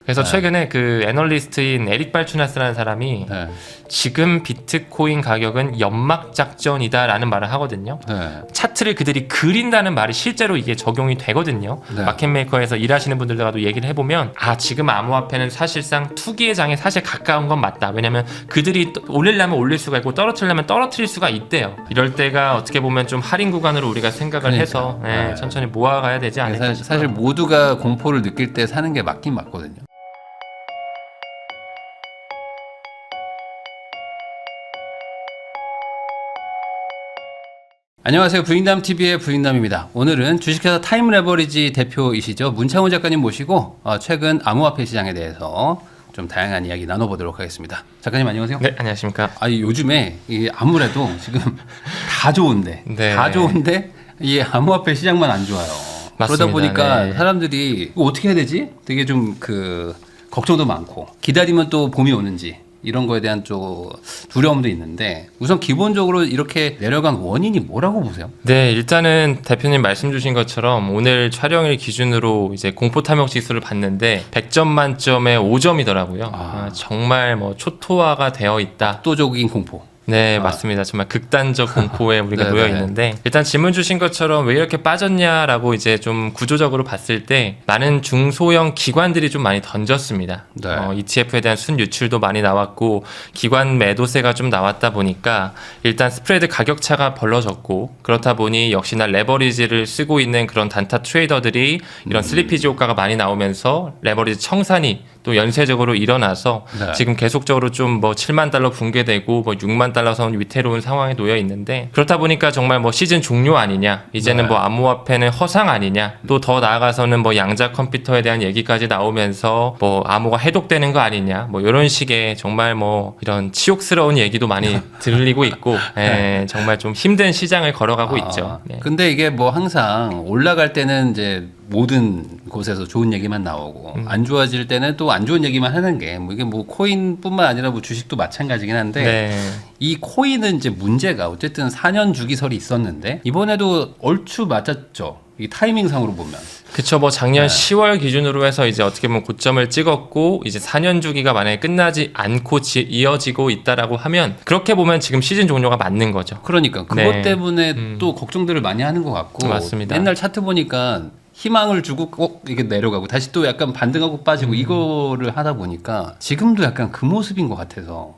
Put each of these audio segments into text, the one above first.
그래서 네. 최근에 그 애널리스트인 에릭 발추나스라는 사람이 네. 지금 비트코인 가격은 연막 작전이다라는 말을 하거든요. 네. 차트를 그들이 그린다는 말이 실제로 이게 적용이 되거든요. 네. 마켓메이커에서 일하시는 분들과도 얘기를 해보면 지금 암호화폐는 사실상 투기의 장에 사실 가까운 건 맞다. 왜냐면 그들이 올리려면 올릴 수가 있고 떨어뜨리려면 떨어뜨릴 수가 있대요. 이럴 때가 어떻게 보면 좀 할인 구간으로 우리가 생각을 해서 네. 천천히 모아가야 되지 않을까 싶어요. 사실 모두가 공포를 느낄 때 사는 게 맞긴 맞거든요. 안녕하세요. 부인담TV의 부인담입니다. 오늘은 주식회사 타임레버리지 대표이시죠. 문창훈 작가님 모시고 최근 암호화폐 시장에 대해서 좀 다양한 이야기 나눠보도록 하겠습니다. 작가님 안녕하세요. 네, 안녕하십니까. 요즘에 아무래도 지금 다 좋은데 네. 다 좋은데 이 암호화폐 시장만 안 좋아요. 맞습니다. 그러다 보니까 네. 사람들이 이거 어떻게 해야 되지? 되게 좀 걱정도 많고 기다리면 또 봄이 오는지 이런 거에 대한 좀 두려움도 있는데 우선 기본적으로 이렇게 내려간 원인이 뭐라고 보세요? 네, 일단은 대표님 말씀 주신 것처럼 오늘 촬영일 기준으로 이제 공포 탐욕 지수를 봤는데 100점 만점에 5점이더라고요. 정말 뭐 초토화가 되어 있다. 압도적인 공포. 네, 맞습니다. 정말 극단적 공포에 우리가 네네. 놓여 있는데 일단 질문 주신 것처럼 왜 이렇게 빠졌냐라고 이제 좀 구조적으로 봤을 때 많은 중소형 기관들이 좀 많이 던졌습니다. 네. ETF에 대한 순유출도 많이 나왔고 기관 매도세가 좀 나왔다 보니까 일단 스프레드 가격 차가 벌어졌고 그렇다 보니 역시나 레버리지를 쓰고 있는 그런 단타 트레이더들이 이런 슬리피지 효과가 많이 나오면서 레버리지 청산이 또 연쇄적으로 일어나서 네. 지금 계속적으로 좀 뭐 7만 달러 붕괴되고 뭐 6만 달러 선 위태로운 상황에 놓여 있는데 그렇다 보니까 정말 뭐 시즌 종료 아니냐 이제는 네. 뭐 암호화폐는 허상 아니냐 또 더 나아가서는 뭐 양자 컴퓨터에 대한 얘기까지 나오면서 뭐 암호가 해독되는 거 아니냐 뭐 이런 식의 정말 뭐 이런 치욕스러운 얘기도 많이 들리고 있고 정말 좀 힘든 시장을 걸어가고 있죠. 네. 근데 이게 뭐 항상 올라갈 때는 이제 모든 곳에서 좋은 얘기만 나오고 안 좋아질 때는 또 안 좋은 얘기만 하는 게 뭐 이게 뭐 코인뿐만 아니라 뭐 주식도 마찬가지긴 한데 네. 이 코인은 이제 문제가 어쨌든 4년 주기설이 있었는데 이번에도 얼추 맞았죠. 이 타이밍상으로 보면. 그쵸, 뭐 작년 10월 기준으로 해서 이제 어떻게 보면 고점을 찍었고 이제 4년 주기가 만약에 끝나지 않고 이어지고 있다라고 하면 그렇게 보면 지금 시즌 종료가 맞는 거죠. 그러니까 그것 네. 때문에 또 걱정들을 많이 하는 것 같고 맞습니다. 맨날 차트 보니까 희망을 주고 꼭 이게 내려가고 다시 또 약간 반등하고 빠지고 이거를 하다 보니까 지금도 약간 그 모습인 것 같아서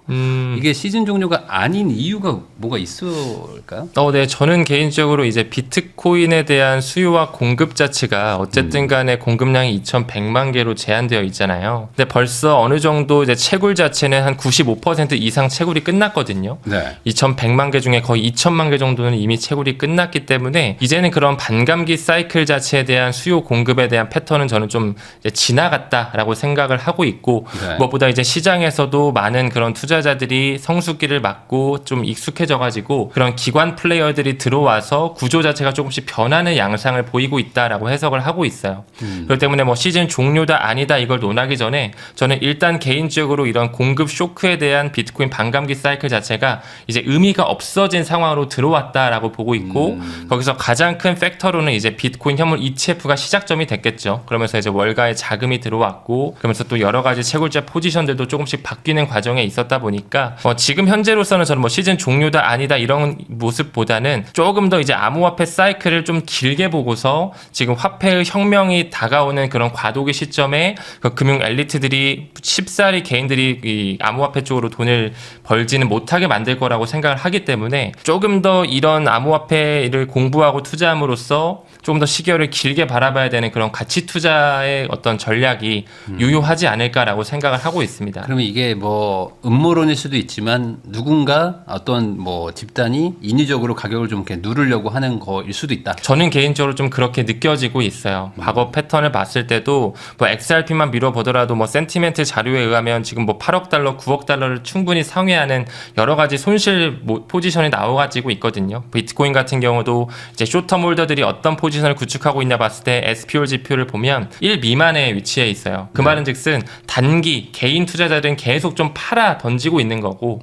이게 시즌 종료가 아닌 이유가 뭐가 있을까요? 네, 저는 개인적으로 이제 비트코인에 대한 수요와 공급 자체가 어쨌든 간에 공급량이 2,100만 개로 제한되어 있잖아요. 근데 벌써 어느 정도 이제 채굴 자체는 한 95% 이상 채굴이 끝났거든요. 네. 2,100만 개 중에 거의 2,000만 개 정도는 이미 채굴이 끝났기 때문에 이제는 그런 반감기 사이클 자체에 대한 수요 공급에 대한 패턴은 저는 좀 이제 지나갔다라고 생각을 하고 있고 네. 무엇보다 이제 시장에서도 많은 그런 투자자들이 성수기를 맞고 좀 익숙해져가지고 그런 기관 플레이어들이 들어와서 구조 자체가 조금씩 변하는 양상을 보이고 있다라고 해석을 하고 있어요. 그렇기 때문에 뭐 시즌 종료다 아니다 이걸 논하기 전에 저는 일단 개인적으로 이런 공급 쇼크에 대한 비트코인 반감기 사이클 자체가 이제 의미가 없어진 상황으로 들어왔다라고 보고 있고 거기서 가장 큰 팩터로는 이제 비트코인 현물 ETF가 시작점이 됐겠죠. 그러면서 이제 월가에 자금이 들어왔고 그러면서 또 여러 가지 채굴자 포지션들도 조금씩 바뀌는 과정에 있었다 보니까 지금 현재로서는 저는 뭐 시즌 종료다 아니다 이런 모습보다는 조금 더 이제 암호화폐 사이클을 좀 길게 보고서 지금 화폐의 혁명이 다가오는 그런 과도기 시점에 그 금융 엘리트들이 쉽사리 개인들이 이 암호화폐 쪽으로 돈을 벌지는 못하게 만들 거라고 생각을 하기 때문에 조금 더 이런 암호화폐를 공부하고 투자함으로써 조금 더 시기를 길게 바라봐야 되는 그런 가치 투자의 어떤 전략이 유효하지 않을까라고 생각을 하고 있습니다. 그러면 이게 뭐 음모론일 수도 있지만 누군가 어떤 뭐 집단이 인위적으로 가격을 좀 이렇게 누르려고 하는 거일 수도 있다. 저는 개인적으로 좀 그렇게 느껴지고 있어요. 과거 패턴을 봤을 때도 뭐 XRP만 미뤄보더라도 뭐 센티멘트 자료에 의하면 지금 뭐 8억 달러, 9억 달러를 충분히 상회하는 여러 가지 손실 포지션이 나와가지고 있거든요. 비트코인 같은 경우도 이제 쇼텀 홀더들이 어떤 포지션을 구축하고 있냐 봤을 봤을 때 SPO 지표를 보면 1 미만의 위치에 있어요. 그 말은즉슨 단기 개인 투자자들은 계속 좀 팔아 던지고 있는 거고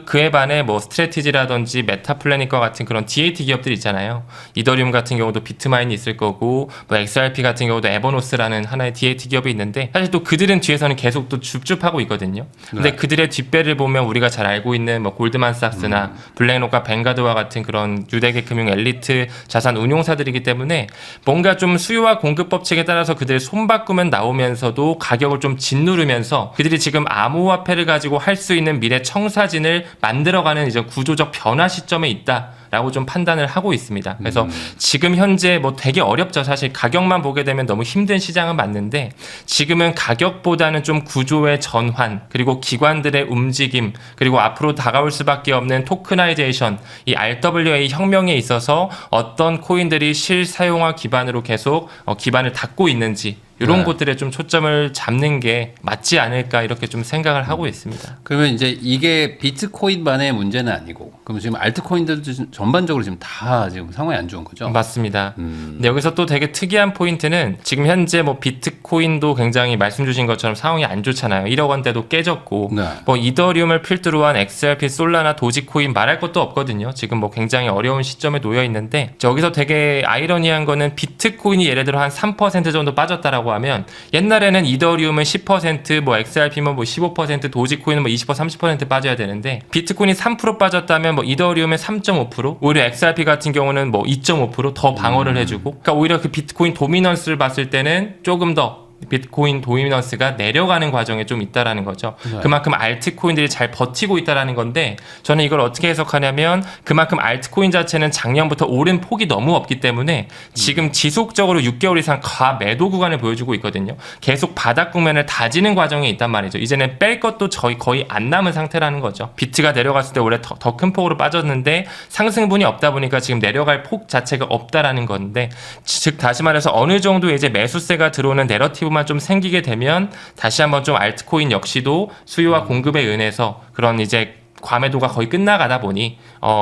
그에 반해 뭐 스트래티지라든지 메타플래닛과 같은 그런 DAT 기업들 있잖아요. 이더리움 같은 경우도 비트마인이 있을 거고 뭐 XRP 같은 경우도 에버노스라는 하나의 DAT 기업이 있는데 사실 또 그들은 뒤에서는 계속 또 줍줍하고 있거든요. 근데 그들의 뒷배를 보면 우리가 잘 알고 있는 뭐 골드만삭스나 블랙록과 뱅가드와 같은 그런 유대계 금융 엘리트 자산 운용사들이기 때문에 뭔가 좀 수요와 공급 법칙에 따라서 그들의 손바꿈은 나오면서도 가격을 좀 짓누르면서 그들이 지금 암호화폐를 가지고 할 수 있는 미래 청사진을 만들어가는 이제 구조적 변화 시점에 있다라고 좀 판단을 하고 있습니다. 그래서 지금 현재 뭐 되게 어렵죠. 사실 가격만 보게 되면 너무 힘든 시장은 맞는데 지금은 가격보다는 좀 구조의 전환 그리고 기관들의 움직임 그리고 앞으로 다가올 수밖에 없는 토크나이제이션 이 RWA 혁명에 있어서 어떤 코인들이 실사용화 기반으로 계속 기반을 닫고 있는지 이런 곳들에 좀 초점을 잡는 게 맞지 않을까 이렇게 좀 생각을 하고 있습니다. 그러면 이제 이게 비트코인만의 문제는 아니고 그럼 지금 알트코인들도 전반적으로 지금 다 지금 상황이 안 좋은 거죠? 맞습니다. 근데 여기서 또 되게 특이한 포인트는 지금 현재 뭐 비트코인도 굉장히 말씀 주신 것처럼 상황이 안 좋잖아요. 1억 원대도 깨졌고 뭐 이더리움을 필두로 한 XRP, 솔라나, 도지코인 말할 것도 없거든요. 지금 뭐 굉장히 어려운 시점에 놓여 있는데 여기서 되게 아이러니한 거는 비트코인이 예를 들어 한 3% 정도 빠졌다라고 하면 옛날에는 이더리움은 10%, 뭐 XRP면 뭐 15%, 도지코인은 뭐 20%, 30% 빠져야 되는데 비트코인이 3% 빠졌다면 뭐 이더리움은 3.5%, 오히려 XRP 같은 경우는 뭐 2.5% 더 방어를 해주고, 그러니까 오히려 그 비트코인 도미넌스를 봤을 때는 조금 더 비트코인 도미넌스가 내려가는 과정에 좀 있다라는 거죠. 그만큼 알트코인들이 잘 버티고 있다라는 건데 저는 이걸 어떻게 해석하냐면 그만큼 알트코인 자체는 작년부터 오른 폭이 너무 없기 때문에 지금 지속적으로 6개월 이상 과매도 구간을 보여주고 있거든요. 계속 바닥 국면을 다지는 과정에 있단 말이죠. 이제는 뺄 것도 거의 안 남은 상태라는 거죠. 비트가 내려갔을 때 원래 더 큰 폭으로 빠졌는데 상승분이 없다 보니까 지금 내려갈 폭 자체가 없다라는 건데 즉 다시 말해서 어느 정도 이제 매수세가 들어오는 내러티브 좀 생기게 되면 다시 한번 좀 알트코인 역시도 수요와 공급에 의해서 그런 이제 과매도가 거의 끝나가다 보니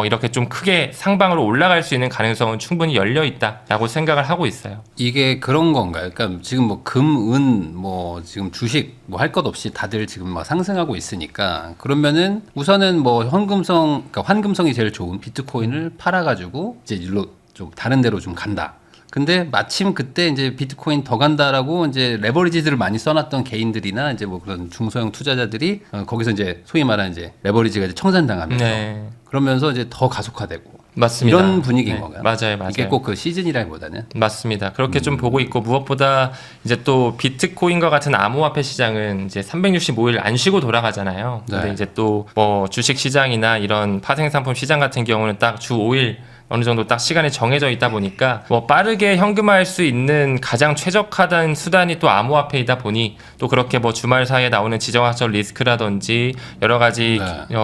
이렇게 좀 크게 상방으로 올라갈 수 있는 가능성은 충분히 열려 있다라고 생각을 하고 있어요. 이게 그런 건가요? 그러니까 지금 뭐 금, 은, 뭐 지금 주식 뭐 할 것 없이 다들 지금 막 상승하고 있으니까 그러면은 우선은 뭐 그러니까 환금성이 제일 좋은 비트코인을 팔아가지고 이제 일로 좀 다른 데로 좀 간다. 근데 마침 그때 이제 비트코인 더 간다라고 이제 레버리지들을 많이 써놨던 개인들이나 이제 뭐 그런 중소형 투자자들이 거기서 이제 소위 말하는 이제 레버리지가 이제 청산당하면서 그러면서 이제 더 가속화되고 맞습니다. 이런 분위기인 건가요? 맞아요. 이게 꼭 그 시즌이라기보다는 맞습니다. 그렇게 좀 보고 있고 무엇보다 이제 또 비트코인과 같은 암호화폐 시장은 이제 365일 안 쉬고 돌아가잖아요. 근데 이제 또 뭐 주식 시장이나 이런 파생상품 시장 같은 경우는 딱 주 5일 어느 정도 딱 시간이 정해져 있다 보니까 뭐 빠르게 현금화할 수 있는 가장 최적화된 수단이 또 암호화폐이다 보니 또 그렇게 뭐 주말 사이에 나오는 지정학적 리스크라든지 여러 가지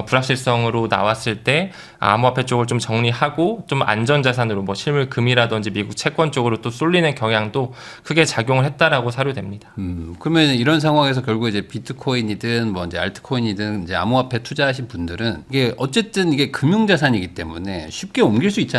불확실성으로 나왔을 때 암호화폐 쪽을 좀 정리하고 좀 안전자산으로 뭐 실물 금이라든지 미국 채권 쪽으로 또 쏠리는 경향도 크게 작용을 했다라고 사료됩니다. 그러면 이런 상황에서 결국 이제 비트코인이든 뭐 이제 알트코인이든 이제 암호화폐 투자하신 분들은 이게 어쨌든 이게 금융자산이기 때문에 쉽게 옮길 수 있잖아요.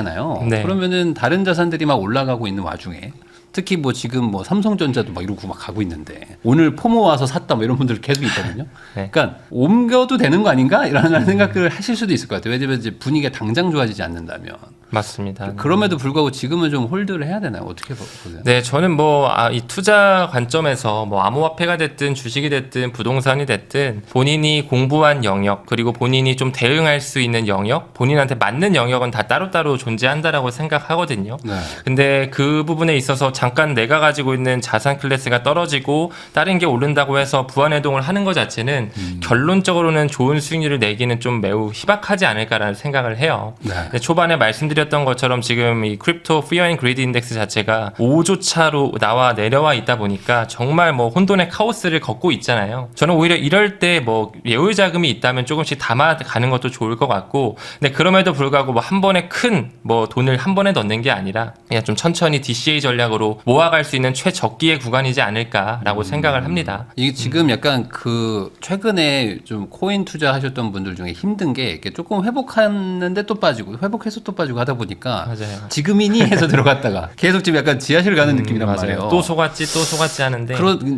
그러면은 다른 자산들이 막 올라가고 있는 와중에 특히 뭐 지금 뭐 삼성전자도 막 이러고 막 가고 있는데 오늘 포모 와서 샀다 뭐 이런 분들 계속 있거든요. 그러니까 옮겨도 되는 거 아닌가? 이런 생각을 하실 수도 있을 것 같아요. 왜냐면 이제 분위기가 당장 좋아지지 않는다면. 맞습니다. 그럼에도 불구하고 지금은 좀 홀드를 해야 되나요? 어떻게 보세요? 네, 저는 뭐 이 투자 관점에서 뭐 암호화폐가 됐든 주식이 됐든 부동산이 됐든 본인이 공부한 영역 그리고 본인이 좀 대응할 수 있는 영역, 본인한테 맞는 영역은 다 따로따로 존재한다라고 생각하거든요. 근데 그 부분에 있어서 잠깐 내가 가지고 있는 자산 클래스가 떨어지고 다른 게 오른다고 해서 부안해동을 하는 것 자체는 결론적으로는 좋은 수익률을 내기는 좀 매우 희박하지 않을까라는 생각을 해요. 근데 초반에 말씀드렸던 것처럼 지금 이 크립토 피어 앤 그리드 인덱스 자체가 5조 차로 나와 내려와 있다 보니까 정말 뭐 혼돈의 카오스를 걷고 있잖아요. 저는 오히려 이럴 때 뭐 예울 자금이 있다면 조금씩 담아가는 것도 좋을 것 같고, 근데 그럼에도 불구하고 뭐 한 번에 큰 뭐 돈을 한 번에 넣는 게 아니라 그냥 좀 천천히 DCA 전략으로 정도 모아갈 수 있는 최적기의 구간이지 않을까라고 생각을 합니다. 이게 지금 약간 그 최근에 좀 코인 투자하셨던 분들 중에 힘든 게 이렇게 조금 회복하는데 또 빠지고 회복해서 또 빠지고 하다 보니까 맞아요. 지금이니 해서 들어갔다가 계속 지금 약간 지하실 가는 느낌이란 맞아요. 말이에요. 또 속았지 하는데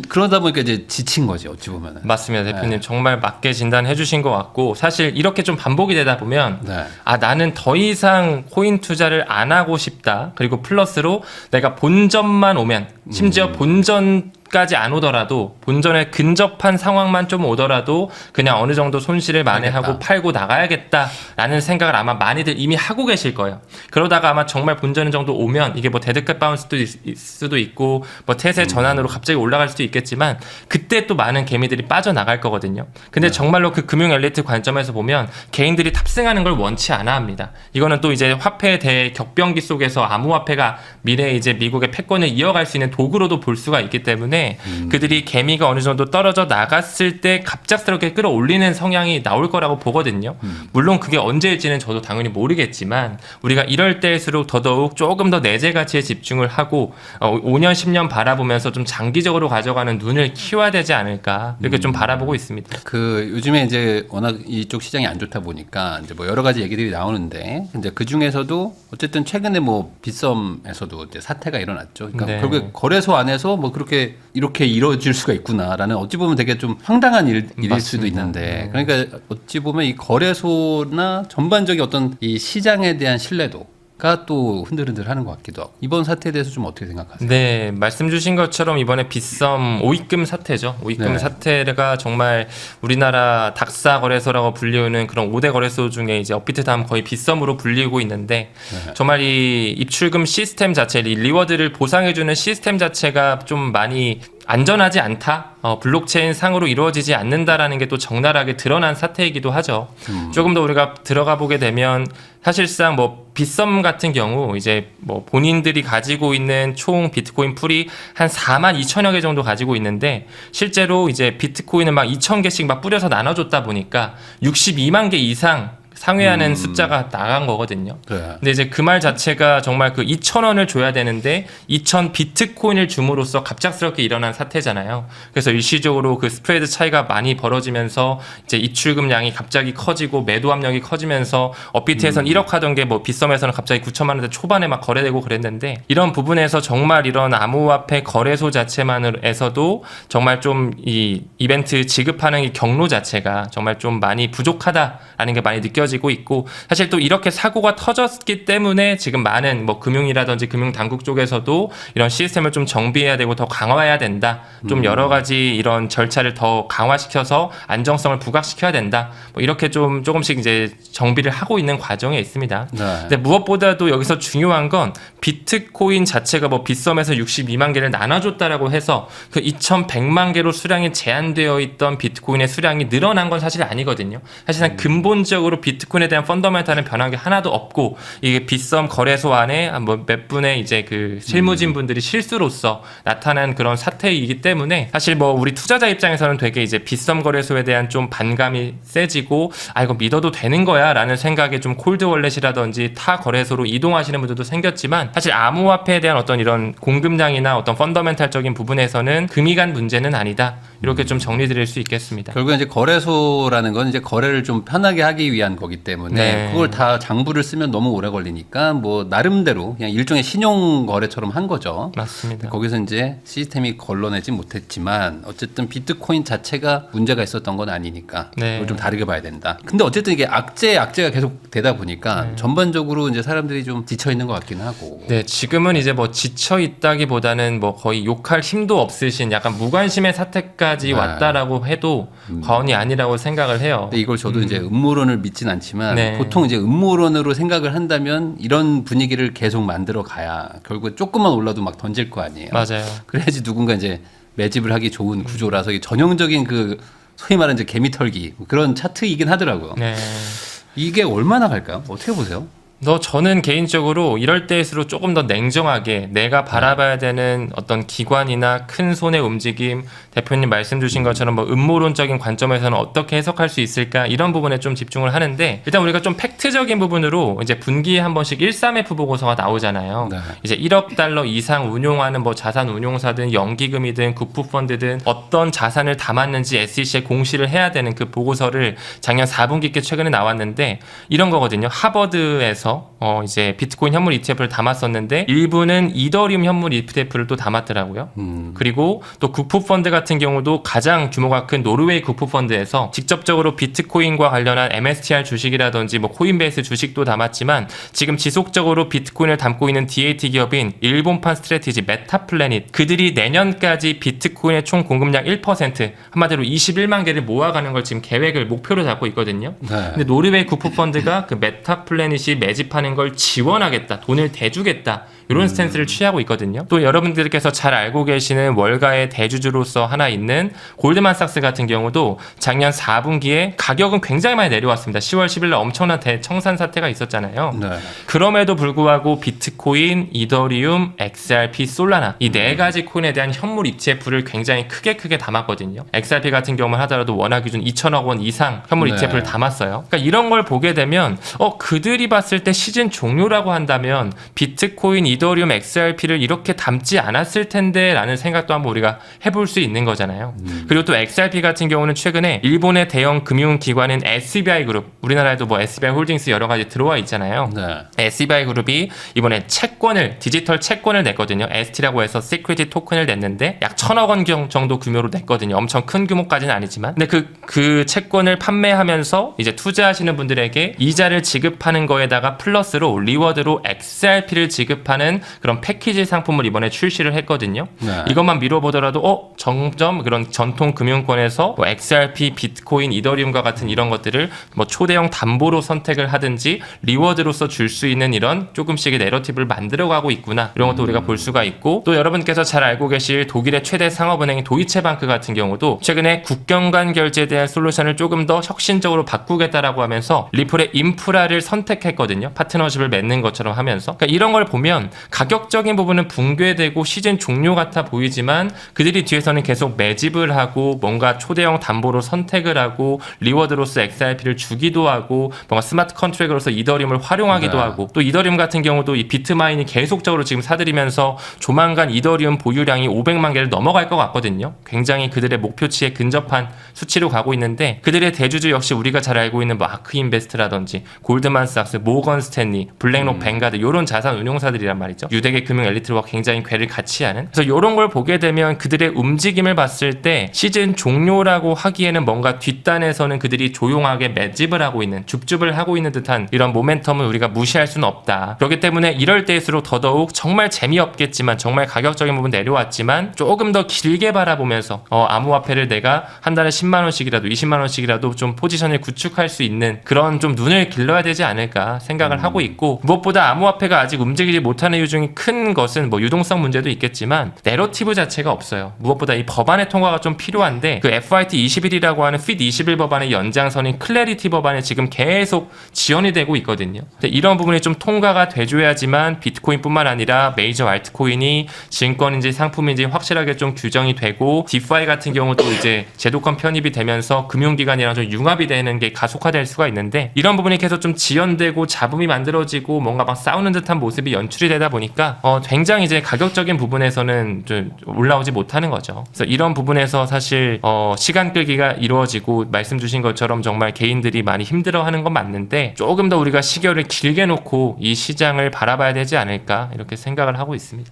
그러다 보니까 이제 지친 거지 어찌 보면은. 맞습니다. 대표님 정말 맞게 진단해 주신 것 같고 사실 이렇게 좀 반복이 되다 보면 네. 아 나는 더 이상 코인 투자를 안 하고 싶다. 그리고 플러스로 내가 본전만 오면 심지어 본전까지 안 오더라도 본전에 근접한 상황만 좀 오더라도 그냥 어느 정도 손실을 만회하고 알겠다. 팔고 나가야겠다라는 생각을 아마 많이들 이미 하고 계실 거예요. 그러다가 아마 정말 본전 정도 오면 이게 뭐 데드캣 바운스도 수도 있고 뭐 태세 전환으로 갑자기 올라갈 수도 있겠지만 그때 또 많은 개미들이 빠져나갈 거거든요. 근데 정말로 그 금융 엘리트 관점에서 보면 개인들이 탑승하는 걸 원치 않아 합니다. 이거는 또 이제 화폐 대 격변기 속에서 암호화폐가 미래에 이제 미국의 패권을 이어갈 수 있는 도구로도 볼 수가 있기 때문에 그들이 개미가 어느 정도 떨어져 나갔을 때 갑작스럽게 끌어올리는 성향이 나올 거라고 보거든요. 물론 그게 언제일지는 저도 당연히 모르겠지만 우리가 이럴 때일수록 더더욱 조금 더 내재 가치에 집중을 하고 5년 10년 바라보면서 좀 장기적으로 가져가는 눈을 키워야 되지 않을까 이렇게 좀 바라보고 있습니다. 그 요즘에 이제 워낙 이쪽 시장이 안 좋다 보니까 이제 뭐 여러 가지 얘기들이 나오는데 이제 그 중에서도 어쨌든 최근에 뭐 빗썸에서도 이제 사태가 일어났죠. 그러니까 네. 결국에 거래소 안에서 뭐 그렇게 이렇게 이루어질 수가 있구나라는 어찌 보면 되게 좀 황당한 일일 맞습니다. 수도 있는데 그러니까 어찌 보면 이 거래소나 전반적인 어떤 이 시장에 대한 신뢰도 가 또 흔들흔들하는 것 같기도 하고 이번 사태에 대해서 좀 어떻게 생각하세요? 네, 말씀 주신 것처럼 이번에 빗썸 오입금 사태죠. 오입금 네. 사태가 정말 우리나라 닥사 거래소라고 불리우는 그런 5대 거래소 중에 이제 업비트 다음 거의 빗썸으로 불리고 있는데 네. 정말 이 입출금 시스템 자체, 이 리워드를 보상해주는 시스템 자체가 좀 많이 안전하지 않다. 블록체인 상으로 이루어지지 않는다라는 게 또 적나라하게 드러난 사태이기도 하죠. 조금 더 우리가 들어가 보게 되면 사실상 뭐 빗썸 같은 경우 이제 뭐 본인들이 가지고 있는 총 비트코인 풀이 한 4만 2천여 개 정도 가지고 있는데 실제로 이제 비트코인을 막 2천 개씩 막 뿌려서 나눠줬다 보니까 62만 개 이상 상회하는 숫자가 나간 거거든요. 네. 근데 이제 그 말 자체가 정말 그 2,000원을 줘야 되는데 2,000 비트코인을 줌으로써 갑작스럽게 일어난 사태잖아요. 그래서 일시적으로 그 스프레드 차이가 많이 벌어지면서 이제 입출금량이 갑자기 커지고 매도 압력이 커지면서 업비트에서는 1억 하던 게 뭐 빗썸에서는 갑자기 9천만 원대 초반에 막 거래되고 그랬는데 이런 부분에서 정말 이런 암호화폐 거래소 자체만으로에서도 정말 좀 이 이벤트 지급하는 이 경로 자체가 정말 좀 많이 부족하다라는 게 많이 느껴지고 있고 사실 또 이렇게 사고가 터졌기 때문에 지금 많은 뭐 금융이라든지 금융 당국 쪽에서도 이런 시스템을 좀 정비해야 되고 더 강화해야 된다. 좀 여러 가지 이런 절차를 더 강화시켜서 안정성을 부각시켜야 된다. 뭐 이렇게 좀 조금씩 이제 정비를 하고 있는 과정에 있습니다. 네. 근데 무엇보다도 여기서 중요한 건 비트코인 자체가 뭐 빗썸에서 62만 개를 나눠줬다라고 해서 그 2,100만 개로 수량이 제한되어 있던 비트코인의 수량이 늘어난 건 사실 아니거든요. 사실상 근본적으로 비트코인에 대한 펀더멘탈은 변한 게 하나도 없고 이게 빗썸 거래소 안에 뭐 몇 분의 이제 그 실무진 분들이 실수로서 나타난 그런 사태이기 때문에 사실 뭐 우리 투자자 입장에서는 되게 이제 빗썸 거래소에 대한 좀 반감이 세지고 아 이거 믿어도 되는 거야라는 생각에 좀 콜드 월렛이라든지 타 거래소로 이동하시는 분들도 생겼지만 사실 암호화폐에 대한 어떤 이런 공급량이나 어떤 펀더멘탈적인 부분에서는 금이 간 문제는 아니다. 이렇게 좀 정리드릴 수 있겠습니다. 결국에 이제 거래소라는 건 이제 거래를 좀 편하게 하기 위한 거기 때문에 네. 그걸 다 장부를 쓰면 너무 오래 걸리니까 뭐 나름대로 그냥 일종의 신용 거래처럼 한 거죠. 맞습니다. 거기서 이제 시스템이 걸러내지 못했지만 어쨌든 비트코인 자체가 문제가 있었던 건 아니니까 네. 그걸 좀 다르게 봐야 된다. 근데 어쨌든 이게 악재가 계속 되다 보니까 전반적으로 이제 사람들이 좀 지쳐 있는 것 같기는 하고. 네, 지금은 이제 뭐 지쳐 있다기보다는 뭐 거의 욕할 힘도 없으신 약간 무관심의 사태까지 네. 왔다라고 해도 과언이 아니라고 생각을 해요. 근데 이걸 저도 이제 음모론을 믿진 않지만 네. 보통 이제 음모론으로 생각을 한다면 이런 분위기를 계속 만들어 가야 결국 조금만 올라도 막 던질 거 아니에요. 맞아요. 그래야지 누군가 이제 매집을 하기 좋은 구조라서 이게 전형적인 그 소위 말하는 이제 개미 털기 그런 차트이긴 하더라고요. 네. 이게 얼마나 갈까요? 어떻게 보세요? 저는 개인적으로 이럴 때일수록 조금 더 냉정하게 내가 바라봐야 되는 어떤 기관이나 큰 손의 움직임, 대표님 말씀 주신 것처럼 뭐 음모론적인 관점에서는 어떻게 해석할 수 있을까 이런 부분에 좀 집중을 하는데, 일단 우리가 좀 팩트적인 부분으로 이제 분기에 한 번씩 13F 보고서가 나오잖아요. 네. 이제 1억 달러 이상 운용하는 뭐 자산 운용사든 연기금이든 국부펀드든 어떤 자산을 담았는지 SEC에 공시를 해야 되는 그 보고서를 작년 4분기께 최근에 나왔는데, 이런 거거든요. 하버드에서 이제 비트코인 현물 ETF를 담았었는데 일부는 이더리움 현물 ETF를 또 담았더라고요. 그리고 또 국부펀드 같은 경우도 가장 규모가 큰 노르웨이 국부펀드에서 직접적으로 비트코인과 관련한 MSTR 주식이라든지 뭐 코인베이스 주식도 담았지만, 지금 지속적으로 비트코인을 담고 있는 DAT 기업인 일본판 스트래티지 메타플래닛, 그들이 내년까지 비트코인의 총 공급량 1%, 한마디로 21만 개를 모아가는 걸 지금 계획을 목표로 잡고 있거든요. 네. 근데 노르웨이 국부펀드가 그 메타플래닛이 매집하는 걸 지원하겠다, 돈을 대주겠다, 이런 스탠스를 취하고 있거든요. 또 여러분들께서 잘 알고 계시는 월가의 대주주로서 하나 있는 골드만삭스 같은 경우도 작년 4분기에 가격은 굉장히 많이 내려왔습니다. 10월 10일 날 엄청난 대청산 사태가 있었잖아요. 네. 그럼에도 불구하고 비트코인, 이더리움, XRP, 솔라나 이 네 가지 코인에 대한 현물 ETF를 굉장히 크게 담았거든요. XRP 같은 경우만 하더라도 원화 기준 2천억 원 이상 현물 네. ETF를 담았어요. 그러니까 이런 걸 보게 되면 그들이 봤을 때 시즌 종료라고 한다면 비트코인, 이더리움, XRP를 이렇게 담지 않았을 텐데 라는 생각도 한번 우리가 해볼 수 있는 거잖아요. 그리고 또 XRP 같은 경우는 최근에 일본의 대형 금융기관인 SBI 그룹, 우리나라에도 뭐 SBI 홀딩스 여러 가지 들어와 있잖아요. 네. SBI 그룹이 이번에 디지털 채권을 냈거든요. ST라고 해서 시큐리티 토큰을 냈는데 약 1,000억 원 정도 규모로 냈거든요. 엄청 큰 규모까지는 아니지만. 근데 그 채권을 판매하면서 이제 투자하시는 분들에게 이자를 지급하는 거에다가 플러스로 리워드로 XRP를 지급하는 그런 패키지 상품을 이번에 출시를 했거든요. 네. 이것만 미뤄보더라도 점점 그런 전통 금융권에서 뭐 XRP, 비트코인, 이더리움과 같은 이런 것들을 뭐 초대형 담보로 선택을 하든지 리워드로서 줄 수 있는 이런 조금씩의 내러티브를 만들어가고 있구나, 이런 것도 우리가 볼 수가 있고, 또 여러분께서 잘 알고 계실 독일의 최대 상업은행인 도이체방크 같은 경우도 최근에 국경 간 결제에 대한 솔루션을 조금 더 혁신적으로 바꾸겠다라고 하면서 리플의 인프라를 선택했거든요. 파트너십을 맺는 것처럼 하면서. 그러니까 이런 걸 보면 가격적인 부분은 붕괴되고 시즌 종료 같아 보이지만 그들이 뒤에서는 계속 매집을 하고 뭔가 초대형 담보로 선택을 하고 리워드로서 XRP를 주기도 하고 뭔가 스마트 컨트랙으로서 이더리움을 활용하기도 하고, 또 이더리움 같은 경우도 이 비트마인이 계속적으로 지금 사들이면서 조만간 이더리움 보유량이 500만 개를 넘어갈 것 같거든요. 굉장히 그들의 목표치에 근접한 수치로 가고 있는데, 그들의 대주주 역시 우리가 잘 알고 있는 뭐 아크인베스트라든지 골드만삭스, 모건 스탠리, 블랙록 뱅가드 이런 자산 운용사들이란 말이죠. 유대계 금융 엘리트와 굉장히 궤를 같이 하는. 그래서 이런 걸 보게 되면 그들의 움직임을 봤을 때 시즌 종료라고 하기에는 뭔가 뒷단에서는 그들이 조용하게 매집을 하고 있는, 줍줍을 하고 있는 듯한 이런 모멘텀을 우리가 무시할 수는 없다. 그렇기 때문에 이럴 때일수록 더더욱 정말 재미없겠지만, 정말 가격적인 부분 내려왔지만 조금 더 길게 바라보면서 암호화폐를 내가 한 달에 10만 원씩이라도 20만 원씩이라도 좀 포지션을 구축할 수 있는 그런 좀 눈을 길러야 되지 않을까 생각을 하고 있고, 무엇보다 암호화폐가 아직 움직이지 못하는 이유 중에 큰 것은 뭐 유동성 문제도 있겠지만 내러티브 자체가 없어요. 무엇보다 이 법안의 통과가 좀 필요한데, 그 FIT 21이라고 하는 FIT 21 법안의 연장선인 클래리티 법안에 지금 계속 지연이 되고 있거든요. 근데 이런 부분이 좀 통과가 돼줘야지만 비트코인뿐만 아니라 메이저 알트코인이 증권인지 상품인지 확실하게 좀 규정이 되고, 디파이 같은 경우도 이제 제도권 편입이 되면서 금융기관이랑 좀 융합이 되는 게 가속화될 수가 있는데, 이런 부분이 계속 좀 지연되고 잡음이 만들어지고 뭔가 막 싸우는 듯한 모습이 연출이 되다 보니까 굉장히 이제 가격적인 부분에서는 좀 올라오지 못하는 거죠. 그래서 이런 부분에서 사실 시간 끌기가 이루어지고, 말씀 주신 것처럼 정말 개인들이 많이 힘들어하는 건 맞는데 조금 더 우리가 시결을 길게 놓고 이 시장을 바라봐야 되지 않을까, 이렇게 생각을 하고 있습니다.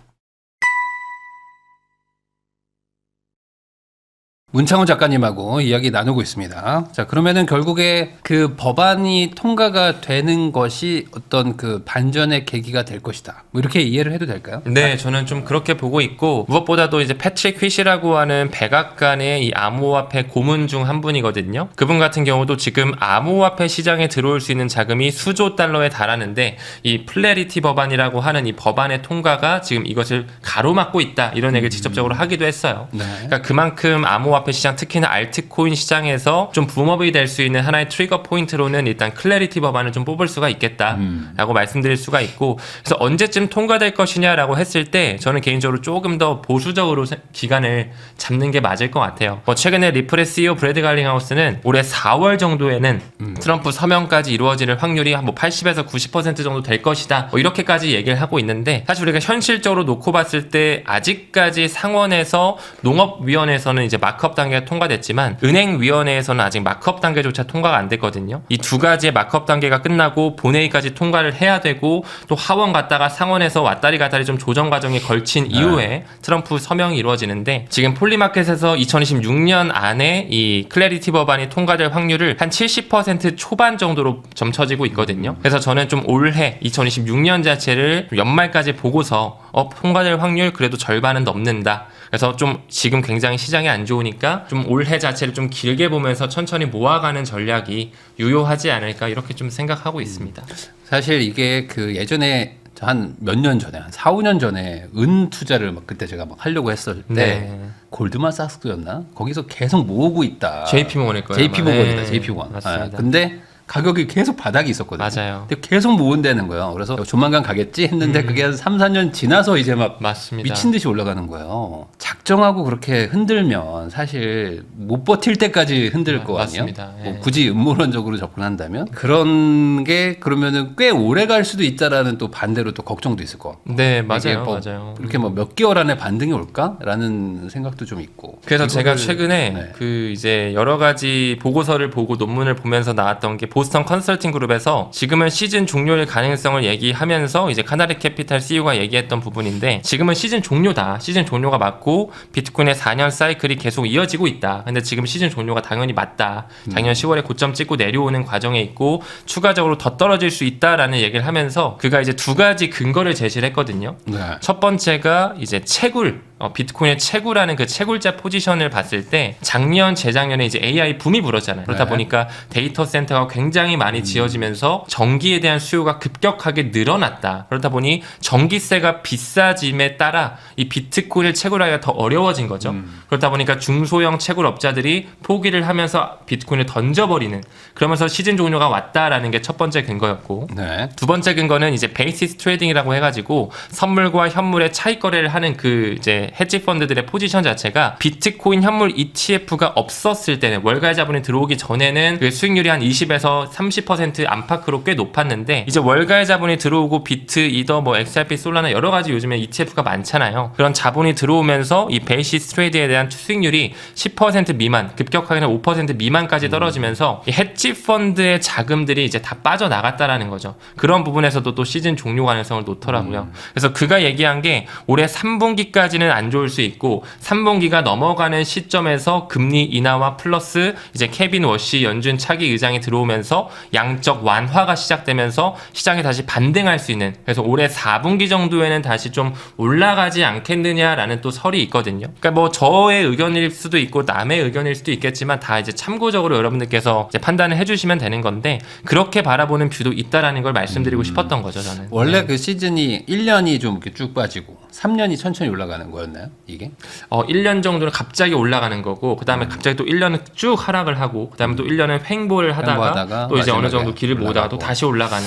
문창훈 작가님하고 이야기 나누고 있습니다. 자, 그러면은 결국에 그 법안이 통과가 되는 것이 어떤 그 반전의 계기가 될 것이다, 뭐 이렇게 이해를 해도 될까요? 네, 저는 좀 그렇게 보고 있고, 무엇보다도 이제 패트릭 휘시라고 하는 백악관의 이 암호화폐 고문 중 한 분이거든요. 그분 같은 경우도 지금 암호화폐 시장에 들어올 수 있는 자금이 수조 달러에 달하는데, 이 플래리티 법안이라고 하는 이 법안의 통과가 지금 이것을 가로막고 있다, 이런 얘기를 직접적으로 하기도 했어요. 네. 그러니까 그만큼 암호화폐 암호화폐 시장, 특히나 알트코인 시장에서 좀 붐업이 될 수 있는 하나의 트리거 포인트로는 일단 클래리티 법안을 좀 뽑을 수가 있겠다라고 말씀드릴 수가 있고, 그래서 언제쯤 통과될 것이냐라고 했을 때 저는 개인적으로 조금 더 보수적으로 기간을 잡는 게 맞을 것 같아요. 최근에 리플의 CEO 브래드 갈링하우스는 올해 4월 정도에는 트럼프 서명까지 이루어지는 확률이 한 80에서 90% 정도 될 것이다, 이렇게까지 얘기를 하고 있는데, 사실 우리가 현실적으로 놓고 봤을 때 아직까지 상원에서, 농업위원회에서는 이제 마크업 단계가 통과됐지만 은행위원회에서는 아직 마크업 단계조차 통과가 안 됐거든요. 이 두 가지의 마크업 단계가 끝나고 본회의까지 통과를 해야 되고, 또 하원 갔다가 상원에서 왔다리 갔다리 좀 조정 과정이 걸친 이후에 트럼프 서명이 이루어지는데, 지금 폴리마켓에서 2026년 안에 이 클래리티 법안이 통과될 확률을 한 70% 초반 정도로 점쳐지고 있거든요. 그래서 저는 좀 올해 2026년 자체를 연말까지 보고서 통과될 확률 그래도 절반은 넘는다. 그래서 좀 지금 굉장히 시장이 안 좋으니까 좀 올해 자체를 좀 길게 보면서 천천히 모아가는 전략이 유효하지 않을까, 이렇게 좀 생각하고 있습니다. 사실 이게 그 예전에 한 몇 년 전에, 한 4, 5년 전에 은 투자를 막 그때 제가 막 하려고 했을 때 골드만삭스였나? 거기서 계속 모으고 있다. JP모건일 거예요. JP모건이다. JP모건. 맞습니다. 근데 가격이 계속 바닥이 있었거든요. 맞아요. 근데 계속 모은다는 거예요. 그래서 조만간 가겠지 했는데 그게 한 3, 4년 지나서 이제 막 맞습니다. 미친 듯이 올라가는 거예요. 작정하고 그렇게 흔들면 사실 못 버틸 때까지 흔들 거 아니에요? 맞습니다. 예. 뭐 굳이 음모론적으로 접근한다면 그런 게 그러면은 꽤 오래 갈 수도 있다라는 또 반대로 또 걱정도 있을 것 같고. 네, 이게 맞아요. 뭐 맞아요. 이렇게 뭐 몇 개월 안에 반등이 올까라는 생각도 좀 있고. 그래서 제가 이거를- 최근에 네. 그 이제 여러 가지 보고서를 보고 논문을 보면서 나왔던 게, 보스턴 컨설팅 그룹에서 지금은 시즌 종료일 가능성을 얘기하면서 이제 카나리 캐피탈 CEO가 얘기했던 부분인데, 지금은 시즌 종료다. 시즌 종료가 맞고 비트코인의 4년 사이클이 계속 이어지고 있다. 근데 지금 시즌 종료가 당연히 맞다. 작년 10월에 고점 찍고 내려오는 과정에 있고 추가적으로 더 떨어질 수 있다라는 얘기를 하면서 그가 이제 두 가지 근거를 제시를 했거든요. 네. 첫 번째가 이제 채굴, 비트코인의 채굴하는 그 채굴자 포지션을 봤을 때 작년, 재작년에 이제 AI 붐이 불었잖아요. 그러다 네. 보니까 데이터 센터가 굉장히 많이 지어지면서 전기에 대한 수요가 급격하게 늘어났다. 그러다 보니 전기세가 비싸짐에 따라 이 비트코인을 채굴하기가 더 어려워진 거죠. 그렇다 보니까 중소형 채굴업자들이 포기를 하면서 비트코인을 던져버리는, 그러면서 시즌 종료가 왔다라는 게 첫 번째 근거였고, 네. 두 번째 근거는 이제 베이시스 트레이딩이라고 해가지고 선물과 현물의 차익 거래를 하는 그 이제 헤지 펀드들의 포지션 자체가 비트코인 현물 ETF가 없었을 때는, 월가의 자본이 들어오기 전에는 그 수익률이 한 20에서 30% 안팎으로 꽤 높았는데, 이제 월가의 자본이 들어오고 비트, 이더, 뭐 XRP, 솔라나 여러 가지 요즘에 ETF가 많잖아요. 그런 자본이 들어오면서 이 베이시스 트레이드에 대한 수익률이 10% 미만, 급격하게는 5% 미만까지 떨어지면서 이 헤지 펀드의 자금들이 이제 다 빠져나갔다라는 거죠. 그런 부분에서도 또 시즌 종료 가능성을 놓더라고요. 그래서 그가 얘기한 게 올해 3분기까지는 안 좋을 수 있고 3분기가 넘어가는 시점에서 금리 인하와 플러스 이제 케빈 워시 연준 차기 의장이 들어오면서 양적 완화가 시작되면서 시장이 다시 반등할 수 있는, 그래서 올해 4분기 정도에는 다시 좀 올라가지 않겠느냐라는 또 설이 있거든요. 그러니까 뭐 저의 의견일 수도 있고 남의 의견일 수도 있겠지만 다 이제 참고적으로 여러분들께서 이제 판단을 해주시면 되는 건데, 그렇게 바라보는 뷰도 있다라는 걸 말씀드리고 싶었던 거죠, 저는. 원래 네. 그 시즌이 1년이 좀 이렇게 쭉 빠지고 3년이 천천히 올라가는 거였나요? 이게? 1년 정도는 갑자기 올라가는 거고, 그 다음에 갑자기 또 1년은 쭉 하락을 하고, 그 다음에 또 1년은 횡보를 하다가 또 이제 어느 정도 길을 모으다가 또 다시 올라가는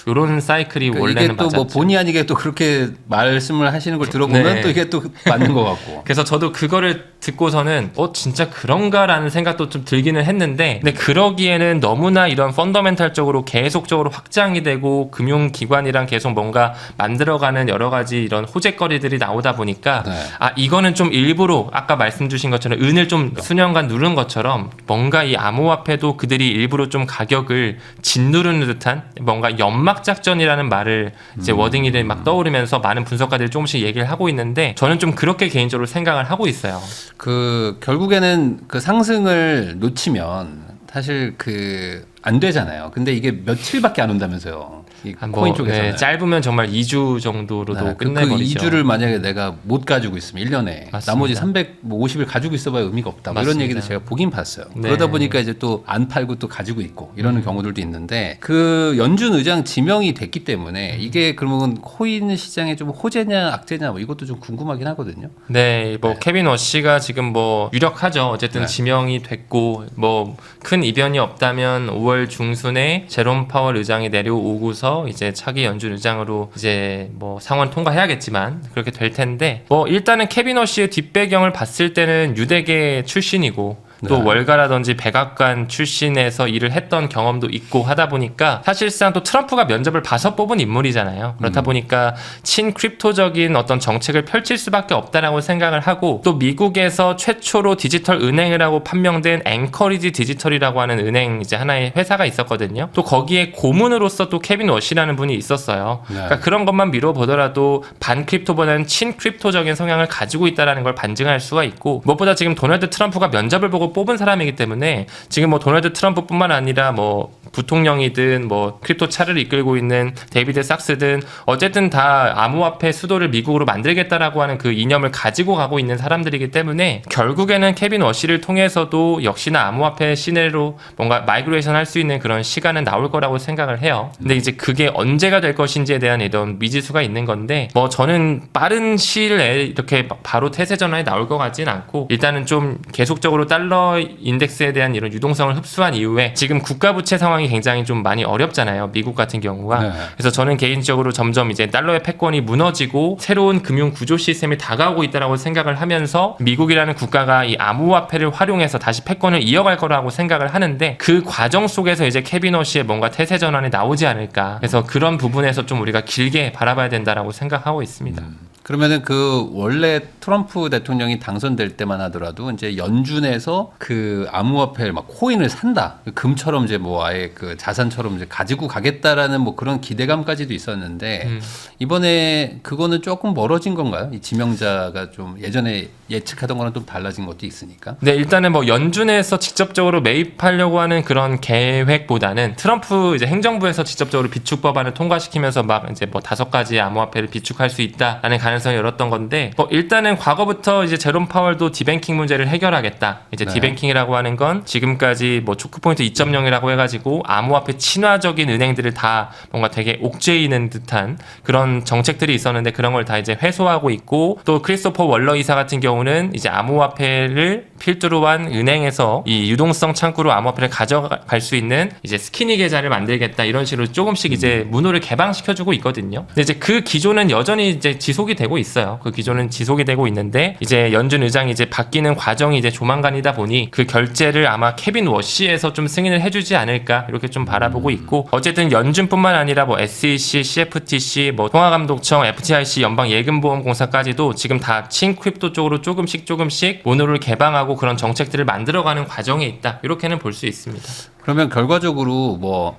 이런 사이클이 그러니까 원래는 이게 또 뭐 맞았죠. 본의 아니게 또 그렇게 말씀을 하시는 걸 들어보면 네. 또 이게 또 맞는 것 같고. 그래서 저도 그거를 듣고서는 진짜 그런가라는 생각도 좀 들기는 했는데, 근데 그러기에는 너무나 이런 펀더멘탈적으로 계속적으로 확장이 되고 금융기관이랑 계속 뭔가 만들어가는 여러 가지 이런 호재거리들이 나오다 보니까 네. 이거는 좀 일부러 아까 말씀 주신 것처럼 은을 좀 수년간 누른 것처럼 뭔가 이 암호화폐도 그들이 일부러 좀 가격을 짓누르는 듯한 뭔가 연막 작전이라는 말을 이제 워딩이 막 떠오르면서 많은 분석가들이 조금씩 얘기를 하고 있는데, 저는 좀 그렇게 개인적으로 생각을 하고 있어요. 그 결국에는 그 상승을 놓치면 사실 그 안 되잖아요. 근데 이게 며칠밖에 안 온다면서요. 이 코인 쪽에서 네, 짧으면 정말 2주 정도로도 네, 끝내버리죠. 그 2주를 만약에 내가 못 가지고 있으면 1년에 맞습니다. 나머지 350일 가지고 있어봐야 의미가 없다. 뭐 이런 맞습니다. 얘기도 제가 보긴 봤어요. 네. 그러다 보니까 이제 또 안 팔고 또 가지고 있고 이러는 경우들도 있는데 그 연준 의장 지명이 됐기 때문에 이게 그러면 코인 시장에 좀 호재냐 악재냐 뭐 이것도 좀 궁금하긴 하거든요. 네, 뭐 케빈 워시가 지금 뭐 유력하죠. 어쨌든 네. 지명이 됐고 뭐 큰 이변이 없다면 5월 중순에 제롬 파월 의장이 내려오고서 이제 차기 연준 의장으로 이제 뭐 상원 통과해야겠지만 그렇게 될 텐데 뭐 일단은 케빈 워시의 뒷배경을 봤을 때는 유대계 출신이고 또 네. 월가라든지 백악관 출신에서 일을 했던 경험도 있고 하다 보니까 사실상 또 트럼프가 면접을 봐서 뽑은 인물이잖아요. 그렇다 보니까 친크립토적인 어떤 정책을 펼칠 수밖에 없다라고 생각을 하고 또 미국에서 최초로 디지털 은행이라고 판명된 앵커리지 디지털이라고 하는 은행 이제 하나의 회사가 있었거든요. 또 거기에 고문으로서 또 케빈 워시라는 분이 있었어요. 네. 그러니까 그런 것만 미뤄보더라도 반크립토보다는 친크립토적인 성향을 가지고 있다는 걸 반증할 수가 있고 무엇보다 지금 도널드 트럼프가 면접을 보고 뽑은 사람이기 때문에 지금 뭐 도널드 트럼프뿐만 아니라 뭐 부통령이든 뭐 크립토 차를 이끌고 있는 데이비드 sak스든 어쨌든 다 암호화폐 수도를 미국으로 만들겠다라고 하는 그 이념을 가지고 가고 있는 사람들이기 때문에 결국에는 케빈 워시를 통해서도 역시나 암호화폐 시내로 뭔가 마이그레이션 할 수 있는 그런 시간은 나올 거라고 생각을 해요. 근데 이제 그게 언제가 될 것인지에 대한 이런 미지수가 있는 건데 뭐 저는 빠른 시일 내에 이렇게 바로 태세 전환이 나올 것 같진 않고 일단은 좀 계속적으로 달러 인덱스에 대한 이런 유동성을 흡수한 이후에 지금 국가 부채 상황이 굉장히 좀 많이 어렵잖아요. 미국 같은 경우가. 네. 그래서 저는 개인적으로 점점 이제 달러의 패권이 무너지고 새로운 금융 구조 시스템이 다가오고 있다라고 생각을 하면서 미국이라는 국가가 이 암호화폐를 활용해서 다시 패권을 이어갈 거라고 생각을 하는데 그 과정 속에서 이제 케빈 워시의 뭔가 태세 전환이 나오지 않을까. 그래서 그런 부분에서 좀 우리가 길게 바라봐야 된다라고 생각하고 있습니다. 그러면은 그 원래 트럼프 대통령이 당선될 때만 하더라도 이제 연준에서 그 암호화폐를 막 코인을 산다. 금처럼 이제 뭐 아예 그 자산처럼 이제 가지고 가겠다라는 뭐 그런 기대감까지도 있었는데 이번에 그거는 조금 멀어진 건가요? 이 지명자가 좀 예전에 예측하던 거랑 좀 달라진 것도 있으니까. 네, 일단은 뭐 연준에서 직접적으로 매입하려고 하는 그런 계획보다는 트럼프 이제 행정부에서 직접적으로 비축 법안을 통과시키면서 막 이제 뭐 5가지 암호화폐를 비축할 수 있다라는 가능성이 열었던 건데 뭐 일단은 과거부터 이제 제롬 파월도 디뱅킹 문제를 해결하겠다. 이제 네. 디뱅킹이라고 하는 건 지금까지 뭐 초크포인트 2.0이라고 해가지고 암호화폐 친화적인 은행들을 다 뭔가 되게 옥죄이는 듯한 그런 정책들이 있었는데 그런 걸 다 이제 회수하고 있고 또 크리스토퍼 월러 이사 같은 경우는 이제 암호화폐를 필두로 한 은행에서 이 유동성 창구로 암호화폐를 가져갈 수 있는 이제 스키니 계좌를 만들겠다 이런 식으로 조금씩 이제 문호를 개방시켜주고 있거든요. 근데 이제 그 기조는 여전히 이제 지속이 되고 있어요. 그 기조는 지속이 되고 있는데 이제 연준 의장이 이제 바뀌는 과정이 이제 조만간이다 보니 그 결제를 아마 케빈 워시에서 좀 승인을 해주지 않을까 이렇게 좀 바라보고 있고 어쨌든 연준뿐만 아니라 뭐 SEC, CFTC, 뭐 통화감독청, FDIC, 연방예금보험공사까지도 지금 다 친크립토 쪽으로 조금씩 문호를 개방하고 그런 정책들을 만들어가는 과정에 있다. 이렇게는 볼 수 있습니다. 그러면 결과적으로 뭐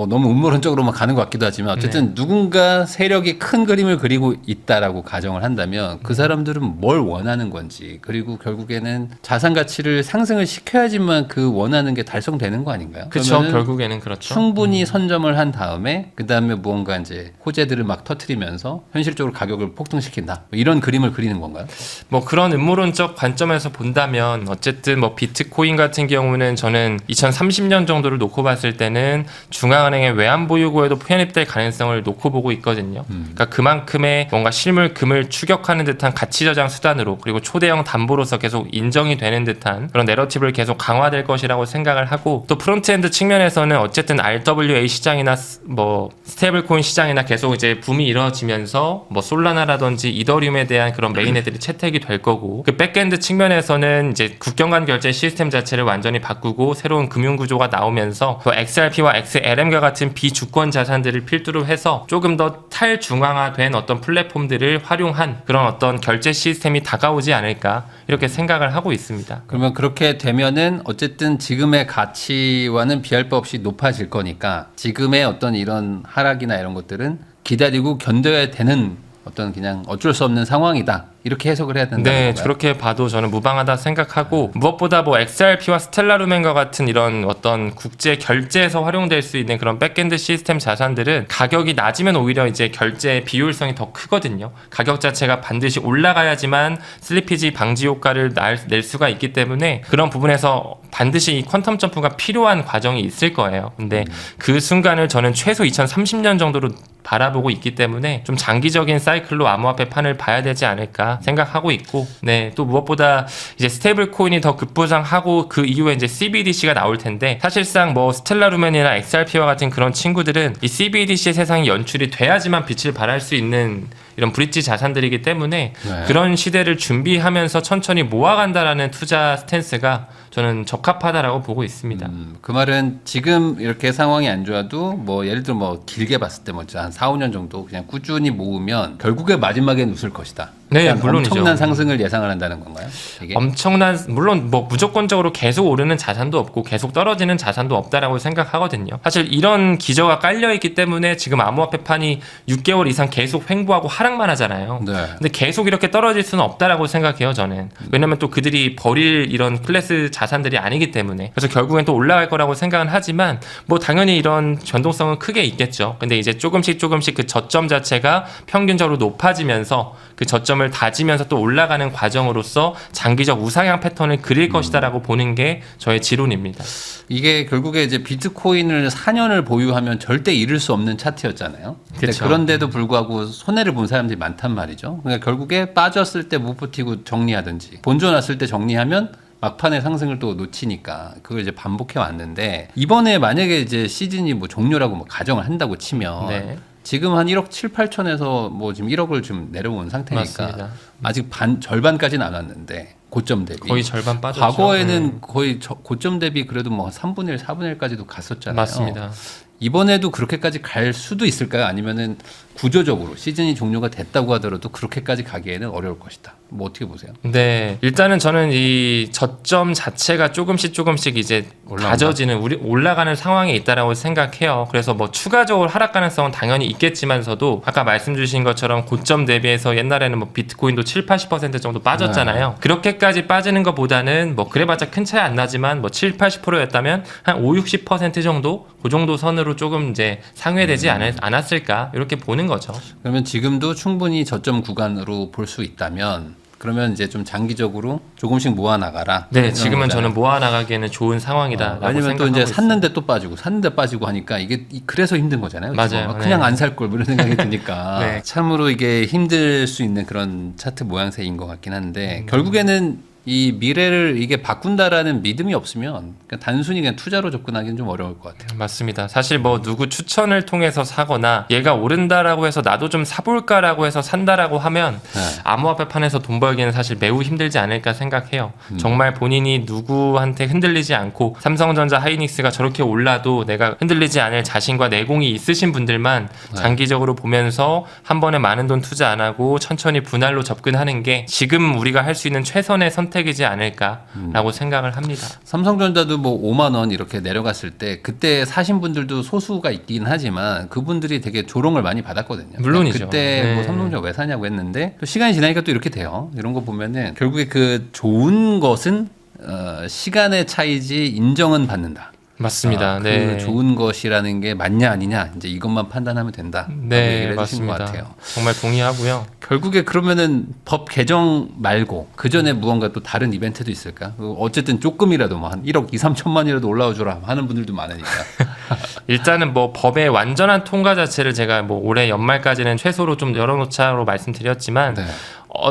너무 음모론적으로만 가는 것 같기도 하지만 어쨌든 누군가 세력이 큰 그림을 그리고 있다라고 가정을 한다면 그 사람들은 뭘 원하는 건지 그리고 결국에는 자산 가치를 상승을 시켜야지만 그 원하는 게 달성되는 거 아닌가요? 그렇죠. 그러면은 결국에는 그렇죠. 충분히 선점을 한 다음에 그 다음에 무언가 이제 호재들을 막 터트리면서 현실적으로 가격을 폭등시킨다. 뭐 이런 그림을 그리는 건가요? 뭐 그런 음모론적 관점에서 본다면 어쨌든 뭐 비트코인 같은 경우는 저는 2030년 정도를 놓고 봤을 때는 중앙은행의 외환 보유고에도 편입될 가능성을 놓고 보고 있거든요. 그러니까 그만큼의 뭔가 실물 금을 추격하는 듯한 가치 저장 수단으로 그리고 초대형 담보로서 계속 인정이 되는 듯한 그런 내러티브를 계속 강화될 것이라고 생각을 하고 또 프론트엔드 측면에서는 어쨌든 RWA 시장이나 뭐 스테이블 코인 시장이나 계속 이제 붐이 이루어지면서 뭐 솔라나라든지 이더리움에 대한 그런 메인애들이 채택이 될 거고 그 백엔드 측면에서는 이제 국경 간 결제 시스템 자체를 완전히 바꾸고 새로운 금융 구조가 나오면서 또 XRP와 XLM과 같은 비주권 자산들을 필두로 해서 조금 더 탈중앙화된 어떤 플랫폼들을 활용한 그런 어떤 결제 시스템이 다가오지 않을까 이렇게 생각을 하고 있습니다. 그러면 그렇게 되면은 어쨌든 지금의 가치와는 비할 바 없이 높아질 거니까 지금의 어떤 이런 하락이나 이런 것들은 기다리고 견뎌야 되는 어떤 그냥 어쩔 수 없는 상황이다. 이렇게 해석을 해야 된다는 네, 건가요? 저렇게 봐도 저는 무방하다 생각하고 무엇보다 뭐 XRP와 스텔라루멘과 같은 이런 어떤 국제 결제에서 활용될 수 있는 그런 백엔드 시스템 자산들은 가격이 낮으면 오히려 이제 결제 비효율성이 더 크거든요. 가격 자체가 반드시 올라가야지만 슬리피지 방지 효과를 낼 수가 있기 때문에 그런 부분에서 반드시 이 퀀텀 점프가 필요한 과정이 있을 거예요. 근데 그 순간을 저는 최소 2030년 정도로 바라보고 있기 때문에 좀 장기적인 사이클로 암호화폐 판을 봐야 되지 않을까 생각하고 있고, 네, 또 무엇보다 이제 스테이블 코인이 더 급부상하고 그 이후에 이제 CBDC가 나올 텐데 사실상 뭐 스텔라루멘이나 XRP와 같은 그런 친구들은 이 CBDC의 세상이 연출이 돼야지만 빛을 발할 수 있는 이런 브릿지 자산들이기 때문에 네. 그런 시대를 준비하면서 천천히 모아간다라는 투자 스탠스가 저는 적합하다라고 보고 있습니다. 그 말은 지금 이렇게 상황이 안 좋아도 뭐 예를 들어 뭐 길게 봤을 때 뭐 한 4, 5년 정도 그냥 꾸준히 모으면 결국에 마지막엔 웃을 것이다. 네, 그러니까 물론이죠. 엄청난 상승을 예상을 한다는 건가요? 이게? 엄청난, 물론 뭐 무조건적으로 계속 오르는 자산도 없고 계속 떨어지는 자산도 없다라고 생각하거든요. 사실 이런 기저가 깔려있기 때문에 지금 암호화폐판이 6개월 이상 계속 횡보하고 하락만 하잖아요. 네. 근데 계속 이렇게 떨어질 수는 없다라고 생각해요, 저는. 왜냐면 또 그들이 버릴 이런 클래스 자산들이 아니기 때문에. 그래서 결국엔 또 올라갈 거라고 생각은 하지만 뭐 당연히 이런 변동성은 크게 있겠죠. 근데 이제 조금씩 그 저점 자체가 평균적으로 높아지면서 그 저점을 다지면서 또 올라가는 과정으로서 장기적 우상향 패턴을 그릴 것이다라고 보는 게 저의 지론입니다. 이게 결국에 이제 비트코인을 4년을 보유하면 절대 잃을 수 없는 차트였잖아요. 근데 그쵸. 그런데도 불구하고 손해를 본 사람들이 많단 말이죠. 그러니까 결국에 빠졌을 때 못 버티고 정리하든지 본전왔을 때 정리하면 막판에 상승을 또 놓치니까 그걸 이제 반복해 왔는데 이번에 만약에 이제 시즌이 뭐 종료라고 뭐 가정을 한다고 치면 네. 지금 한 1억 7, 8천에서 뭐 지금 1억을 좀 내려온 상태니까 맞습니다. 아직 절반까지는 안 왔는데 고점 대비 거의 절반 빠졌죠. 과거에는 거의 고점 대비 그래도 뭐 3분의 1, 4분의 1까지도 갔었잖아요. 맞습니다. 이번에도 그렇게까지 갈 수도 있을까요? 아니면은 구조적으로 시즌이 종료가 됐다고 하더라도 그렇게까지 가기에는 어려울 것이다. 뭐 어떻게 보세요? 네, 일단은 저는 이 저점 자체가 조금씩 이제 다져지는 올라가는 상황에 있다라고 생각해요. 그래서 뭐 추가적으로 하락 가능성은 당연히 있겠지만서도 아까 말씀 주신 것처럼 고점 대비해서 옛날에는 뭐 비트코인도 7, 80% 정도 빠졌잖아요. 그렇게까지 빠지는 것보다는 뭐 그래봤자 큰 차이 안 나지만 뭐 7, 80%였다면 한 5, 60% 정도 그 정도 선으로 조금 이제 상회되지 않았을까 이렇게 보는 거죠. 그러면 지금도 충분히 저점 구간으로 볼 수 있다면 그러면 이제 좀 장기적으로 조금씩 모아 나가라. 네, 지금은 저는 모아 나가기에는 좋은 상황이다라고 왜냐면 또 생각하고 이제 있어요. 샀는데 또 빠지고 샀는데 빠지고 하니까 이게 그래서 힘든 거잖아요. 맞아요. 그냥 네. 안 살 걸 이런 생각이 드니까 네. 참으로 이게 힘들 수 있는 그런 차트 모양새인 것 같긴 한데 결국에는 이 미래를 이게 바꾼다라는 믿음이 없으면 그냥 단순히 그냥 투자로 접근하기는 좀 어려울 것 같아요. 맞습니다. 사실 뭐 누구 추천을 통해서 사거나 얘가 오른다라고 해서 나도 좀 사볼까라고 해서 산다라고 하면 네. 암호화폐 판에서 돈 벌기는 사실 매우 힘들지 않을까 생각해요. 정말 본인이 누구한테 흔들리지 않고 삼성전자 하이닉스가 저렇게 올라도 내가 흔들리지 않을 자신과 내공이 있으신 분들만 장기적으로 보면서 한 번에 많은 돈 투자 안 하고 천천히 분할로 접근하는 게 지금 우리가 할 수 있는 최선의 선택이지 않을까라고 생각을 합니다. 삼성전자도 뭐 5만 원 이렇게 내려갔을 때 그때 사신 분들도 소수가 있긴 하지만 그분들이 되게 조롱을 많이 받았거든요. 물론이죠. 그때 네. 뭐 삼성전자 왜 사냐고 했는데 또 시간이 지나니까 또 이렇게 돼요. 이런 거 보면은 결국에 그 좋은 것은 시간의 차이지 인정은 받는다. 맞습니다. 그 네. 좋은 것이라는 게 맞냐 아니냐 이제 이것만 판단하면 된다. 네, 얘기를 해주신 것 맞습니다. 같아요. 정말 동의하고요. 결국에 그러면은 법 개정 말고 그 전에 무언가 또 다른 이벤트도 있을까? 어쨌든 조금이라도 뭐 한 1억 2, 3천만이라도 올라와줘라 하는 분들도 많으니까. 일단은 뭐 법의 완전한 통과 자체를 제가 뭐 올해 연말까지는 최소로 좀 열어놓자로 말씀드렸지만 네.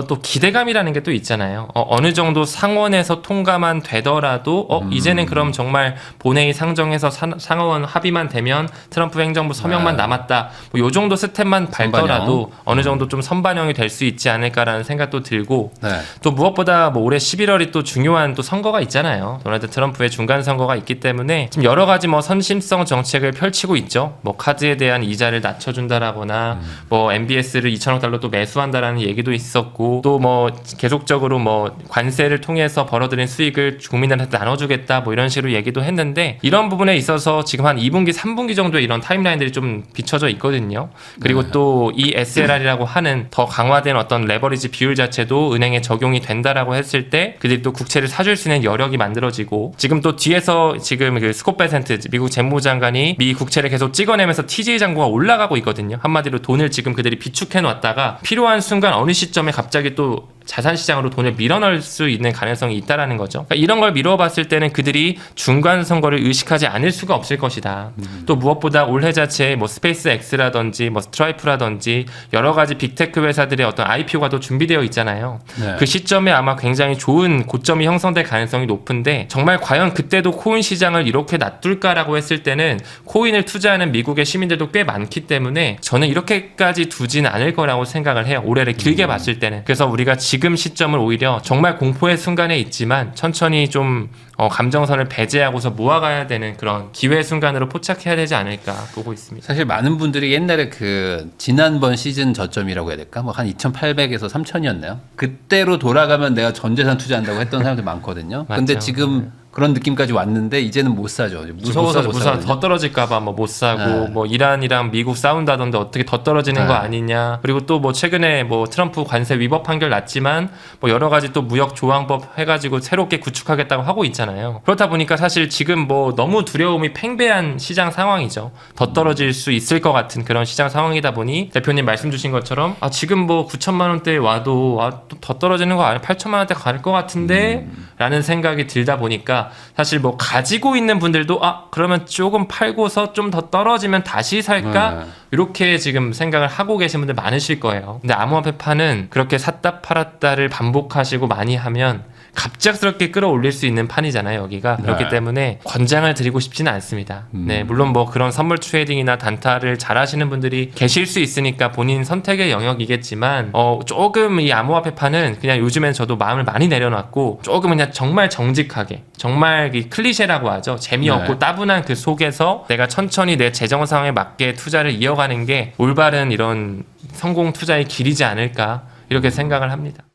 또 기대감이라는 게 또 있잖아요. 어느 정도 상원에서 통과만 되더라도 이제는 그럼 정말 본회의 상정해서 상원 합의만 되면 트럼프 행정부 서명만 남았다. 뭐 요 정도 스텝만 밟더라도 어느 정도 좀 선반영이 될 수 있지 않을까라는 생각도 들고 네. 또 무엇보다 뭐 올해 11월이 또 중요한 또 선거가 있잖아요. 도널드 트럼프의 중간 선거가 있기 때문에 지금 여러 가지 뭐 선심성 정책을 펼치고 있죠. 뭐 카드에 대한 이자를 낮춰준다라거나 뭐 MBS를 2천억 달러 또 매수한다라는 얘기도 있었고 있었고 또 뭐 계속적으로 뭐 관세를 통해서 벌어들인 수익을 국민들한테 나눠주겠다 뭐 이런 식으로 얘기도 했는데 이런 부분에 있어서 지금 한 2분기, 3분기 정도의 이런 타임라인들이 좀 비춰져 있거든요. 그리고 또 이 SLR이라고 하는 더 강화된 어떤 레버리지 비율 자체도 은행에 적용이 된다라고 했을 때 그들이 또 국채를 사줄 수 있는 여력이 만들어지고 지금 또 뒤에서 지금 그 스콧 베센트 미국 재무장관이 미 국채를 계속 찍어내면서 TJ 잔고가 올라가고 있거든요. 한마디로 돈을 지금 그들이 비축해 놨다가 필요한 순간 어느 시점에 갑자기 또 자산 시장으로 돈을 밀어넣을 수 있는 가능성이 있다라는 거죠. 그러니까 이런 걸 미뤄봤을 때는 그들이 중간 선거를 의식하지 않을 수가 없을 것이다. 또 무엇보다 올해 자체에 뭐 스페이스 X라든지 뭐 스트라이프라든지 여러 가지 빅테크 회사들의 어떤 IPO가 또 준비되어 있잖아요. 네. 그 시점에 아마 굉장히 좋은 고점이 형성될 가능성이 높은데 정말 과연 그때도 코인 시장을 이렇게 놔둘까라고 했을 때는 코인을 투자하는 미국의 시민들도 꽤 많기 때문에 저는 이렇게까지 두지는 않을 거라고 생각을 해요. 올해를 길게 봤을 때는. 그래서 우리가 지금 시점을 오히려 정말 공포의 순간에 있지만 천천히 좀 감정선을 배제하고서 모아가야 되는 그런 기회 순간으로 포착해야 되지 않을까 보고 있습니다. 사실 많은 분들이 옛날에 그 지난번 시즌 저점이라고 해야 될까? 뭐 한 2,800에서 3,000이었나요? 그때로 돌아가면 내가 전 재산 투자한다고 했던 사람들 많거든요. 근데 맞죠. 지금 그런 느낌까지 왔는데 이제는 못 사죠. 무서워서 못 사거든요. 더 떨어질까봐 뭐 못 사고 네. 뭐 이란이랑 미국 싸운다던데 어떻게 더 떨어지는 거 아니냐. 그리고 또 뭐 최근에 뭐 트럼프 관세 위법 판결 났지만 뭐 여러 가지 또 무역 조항법 해가지고 새롭게 구축하겠다고 하고 있잖아요. 그렇다 보니까 사실 지금 뭐 너무 두려움이 팽배한 시장 상황이죠. 더 떨어질 수 있을 것 같은 그런 시장 상황이다 보니 대표님 말씀 주신 것처럼 지금 뭐 9천만 원대에 와도 또 더 떨어지는 거 아니야? 8천만 원대 갈 것 같은데 라는 생각이 들다 보니까 사실 뭐 가지고 있는 분들도 그러면 조금 팔고서 좀 더 떨어지면 다시 살까? 이렇게 지금 생각을 하고 계신 분들 많으실 거예요. 근데 암호화폐판은 그렇게 샀다 팔았다를 반복하시고 많이 하면 갑작스럽게 끌어올릴 수 있는 판이잖아요, 여기가. 네. 그렇기 때문에 권장을 드리고 싶지는 않습니다. 네, 물론 뭐 그런 선물 트레이딩이나 단타를 잘 하시는 분들이 계실 수 있으니까 본인 선택의 영역이겠지만 조금 이 암호화폐판은 그냥 요즘엔 저도 마음을 많이 내려놨고 조금 그냥 정말 정직하게 정말 이 클리셰라고 하죠. 재미없고 네. 따분한 그 속에서 내가 천천히 내 재정 상황에 맞게 투자를 이어가는 게 올바른 이런 성공 투자의 길이지 않을까 이렇게 생각을 합니다.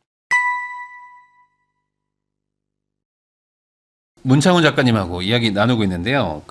문창훈 작가님하고 이야기 나누고 있는데요.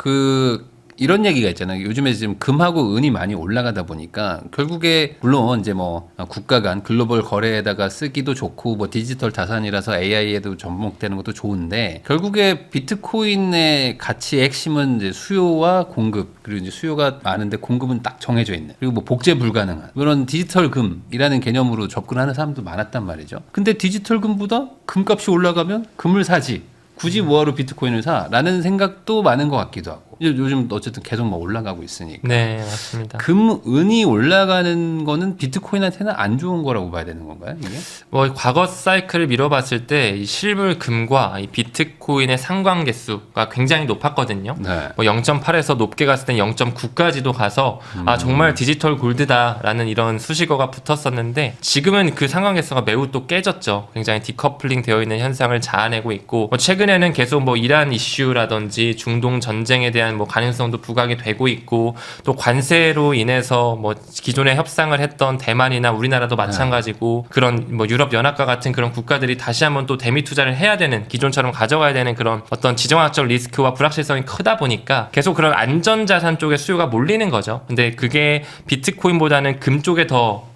이런 얘기가 있잖아요. 요즘에 지금 금하고 은이 많이 올라가다 보니까 결국에 물론 이제 뭐 국가 간 글로벌 거래에다가 쓰기도 좋고 뭐 디지털 자산이라서 AI에도 접목되는 것도 좋은데 결국에 비트코인의 가치의 핵심은 이제 수요와 공급 그리고 이제 수요가 많은데 공급은 딱 정해져 있는 그리고 뭐 복제 불가능한 이런 디지털 금이라는 개념으로 접근하는 사람도 많았단 말이죠. 근데 디지털 금보다 금값이 올라가면 금을 사지. 굳이 뭐하러 비트코인을 사? 라는 생각도 많은 것 같기도 하고 요즘 어쨌든 계속 뭐 올라가고 있으니까 네, 맞습니다. 은이 올라가는 거는 비트코인한테는 안 좋은 거라고 봐야 되는 건가요? 이게? 뭐 과거 사이클을 미뤄봤을 때 이 실물 금과 이 비트코인의 상관계수가 굉장히 높았거든요. 네. 뭐 0.8에서 높게 갔을 땐 0.9까지도 가서 정말 디지털 골드다라는 이런 수식어가 붙었었는데 지금은 그 상관계수가 매우 또 깨졌죠. 굉장히 디커플링 되어 있는 현상을 자아내고 있고 뭐 최근에는 계속 뭐 이란 이슈라든지 중동 전쟁에 대한 뭐 가능성도 부각이 되고 있고 또 관세로 인해서 뭐 기존에 협상을 했던 대만이나 우리나라도 마찬가지고 그런 뭐 유럽 연합과 같은 그런 국가들이 다시 한번 또 대미 투자를 해야 되는 기존처럼 가져가야 되는 그런 어떤 지정학적 리스크와 불확실성이 크다 보니까 계속 그런 안전자산 쪽에 수요가 몰리는 거죠. 근데 그게 비트코인보다는 금 쪽에 더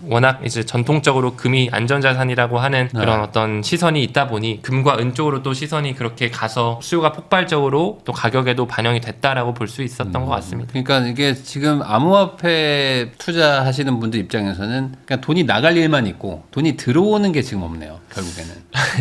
워낙 이제 전통적으로 금이 안전자산이라고 하는 그런 어떤 시선이 있다 보니 금과 은 쪽으로 또 시선이 그렇게 가서 수요가 폭발적으로 또 가격에도 반영이 됐다라고 볼 수 있었던 것 같습니다. 그러니까 이게 지금 암호화폐 투자하시는 분들 입장에서는 그냥 돈이 나갈 일만 있고 돈이 들어오는 게 지금 없네요. 결국에는.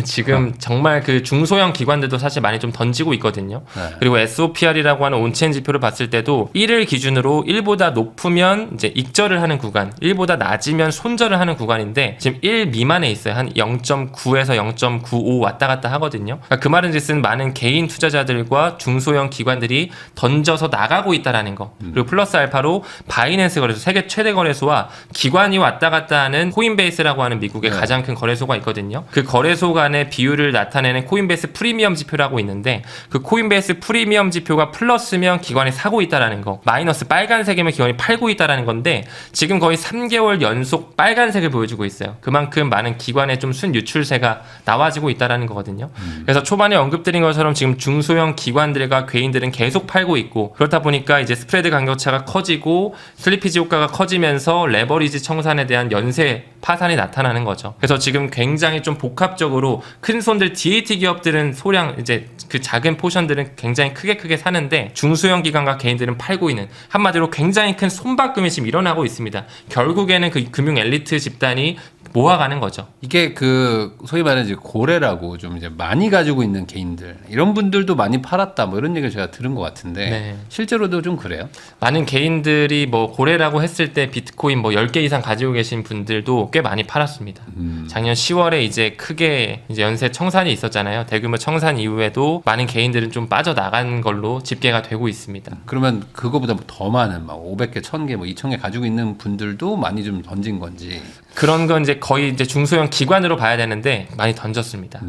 지금 정말 그 중소형 기관들도 사실 많이 좀 던지고 있거든요. 네. 그리고 SOPR이라고 하는 온체인 지표를 봤을 때도 1을 기준으로 1보다 높으면 이제 익절을 하는 구간, 1보다 낮으면 손절을 하는 구간인데 지금 1 미만에 있어요. 한 0.9에서 0.95 왔다 갔다 하거든요. 그러니까 그 말은 즉슨 많은 개인 투자자들과 중소형 기관들이 던져서 나가고 있다라는 거. 그리고 플러스 알파로 바이낸스 거래소, 세계 최대 거래소와 기관이 왔다 갔다 하는 코인베이스라고 하는 미국의 네. 가장 큰 거래소가 있거든요. 그 거래소 간의 비율을 나타내는 코인베이스 프리미엄 지표라고 있는데 그 코인베이스 프리미엄 지표가 플러스면 기관이 사고 있다라는 거, 마이너스 빨간색이면 기관이 팔고 있다라는 건데 지금 거의 3개월 3개월 연속 빨간색을 보여주고 있어요. 그만큼 많은 기관에 좀 순유출세가 나와지고 있다라는 거거든요. 그래서 초반에 언급드린 것처럼 지금 중소형 기관들과 개인들은 계속 팔고 있고, 그렇다 보니까 이제 스프레드 간격차가 커지고 슬리피지 효과가 커지면서 레버리지 청산에 대한 연쇄 파산이 나타나는 거죠. 그래서 지금 굉장히 좀 복합적으로 큰 손들 DAT 기업들은 소량 이제 그 작은 포션들은 굉장히 크게 사는데, 중소형 기관과 개인들은 팔고 있는, 한마디로 굉장히 큰 손바꿈이 지금 일어나고 있습니다. 결국에는 그 금융 엘리트 집단이 모아가는 거죠. 이게 그 소위 말하는 이제 고래라고 좀 이제 많이 가지고 있는 개인들, 이런 분들도 많이 팔았다 뭐 이런 얘기를 제가 들은 것 같은데 네. 실제로도 좀 그래요? 많은 개인들이 뭐 고래라고 했을 때 비트코인 뭐 10개 이상 가지고 계신 분들도 꽤 많이 팔았습니다. 작년 10월에 이제 크게 이제 연쇄 청산이 있었잖아요. 대규모 청산 이후에도 많은 개인들은 좀 빠져나간 걸로 집계가 되고 있습니다. 그러면 그거보다 더 많은 막 500개, 1000개, 뭐 2000개 가지고 있는 분들도 많이 좀 던진 건지. 그런 건 이제 거의 이제 중소형 기관으로 봐야 되는데 많이 던졌습니다.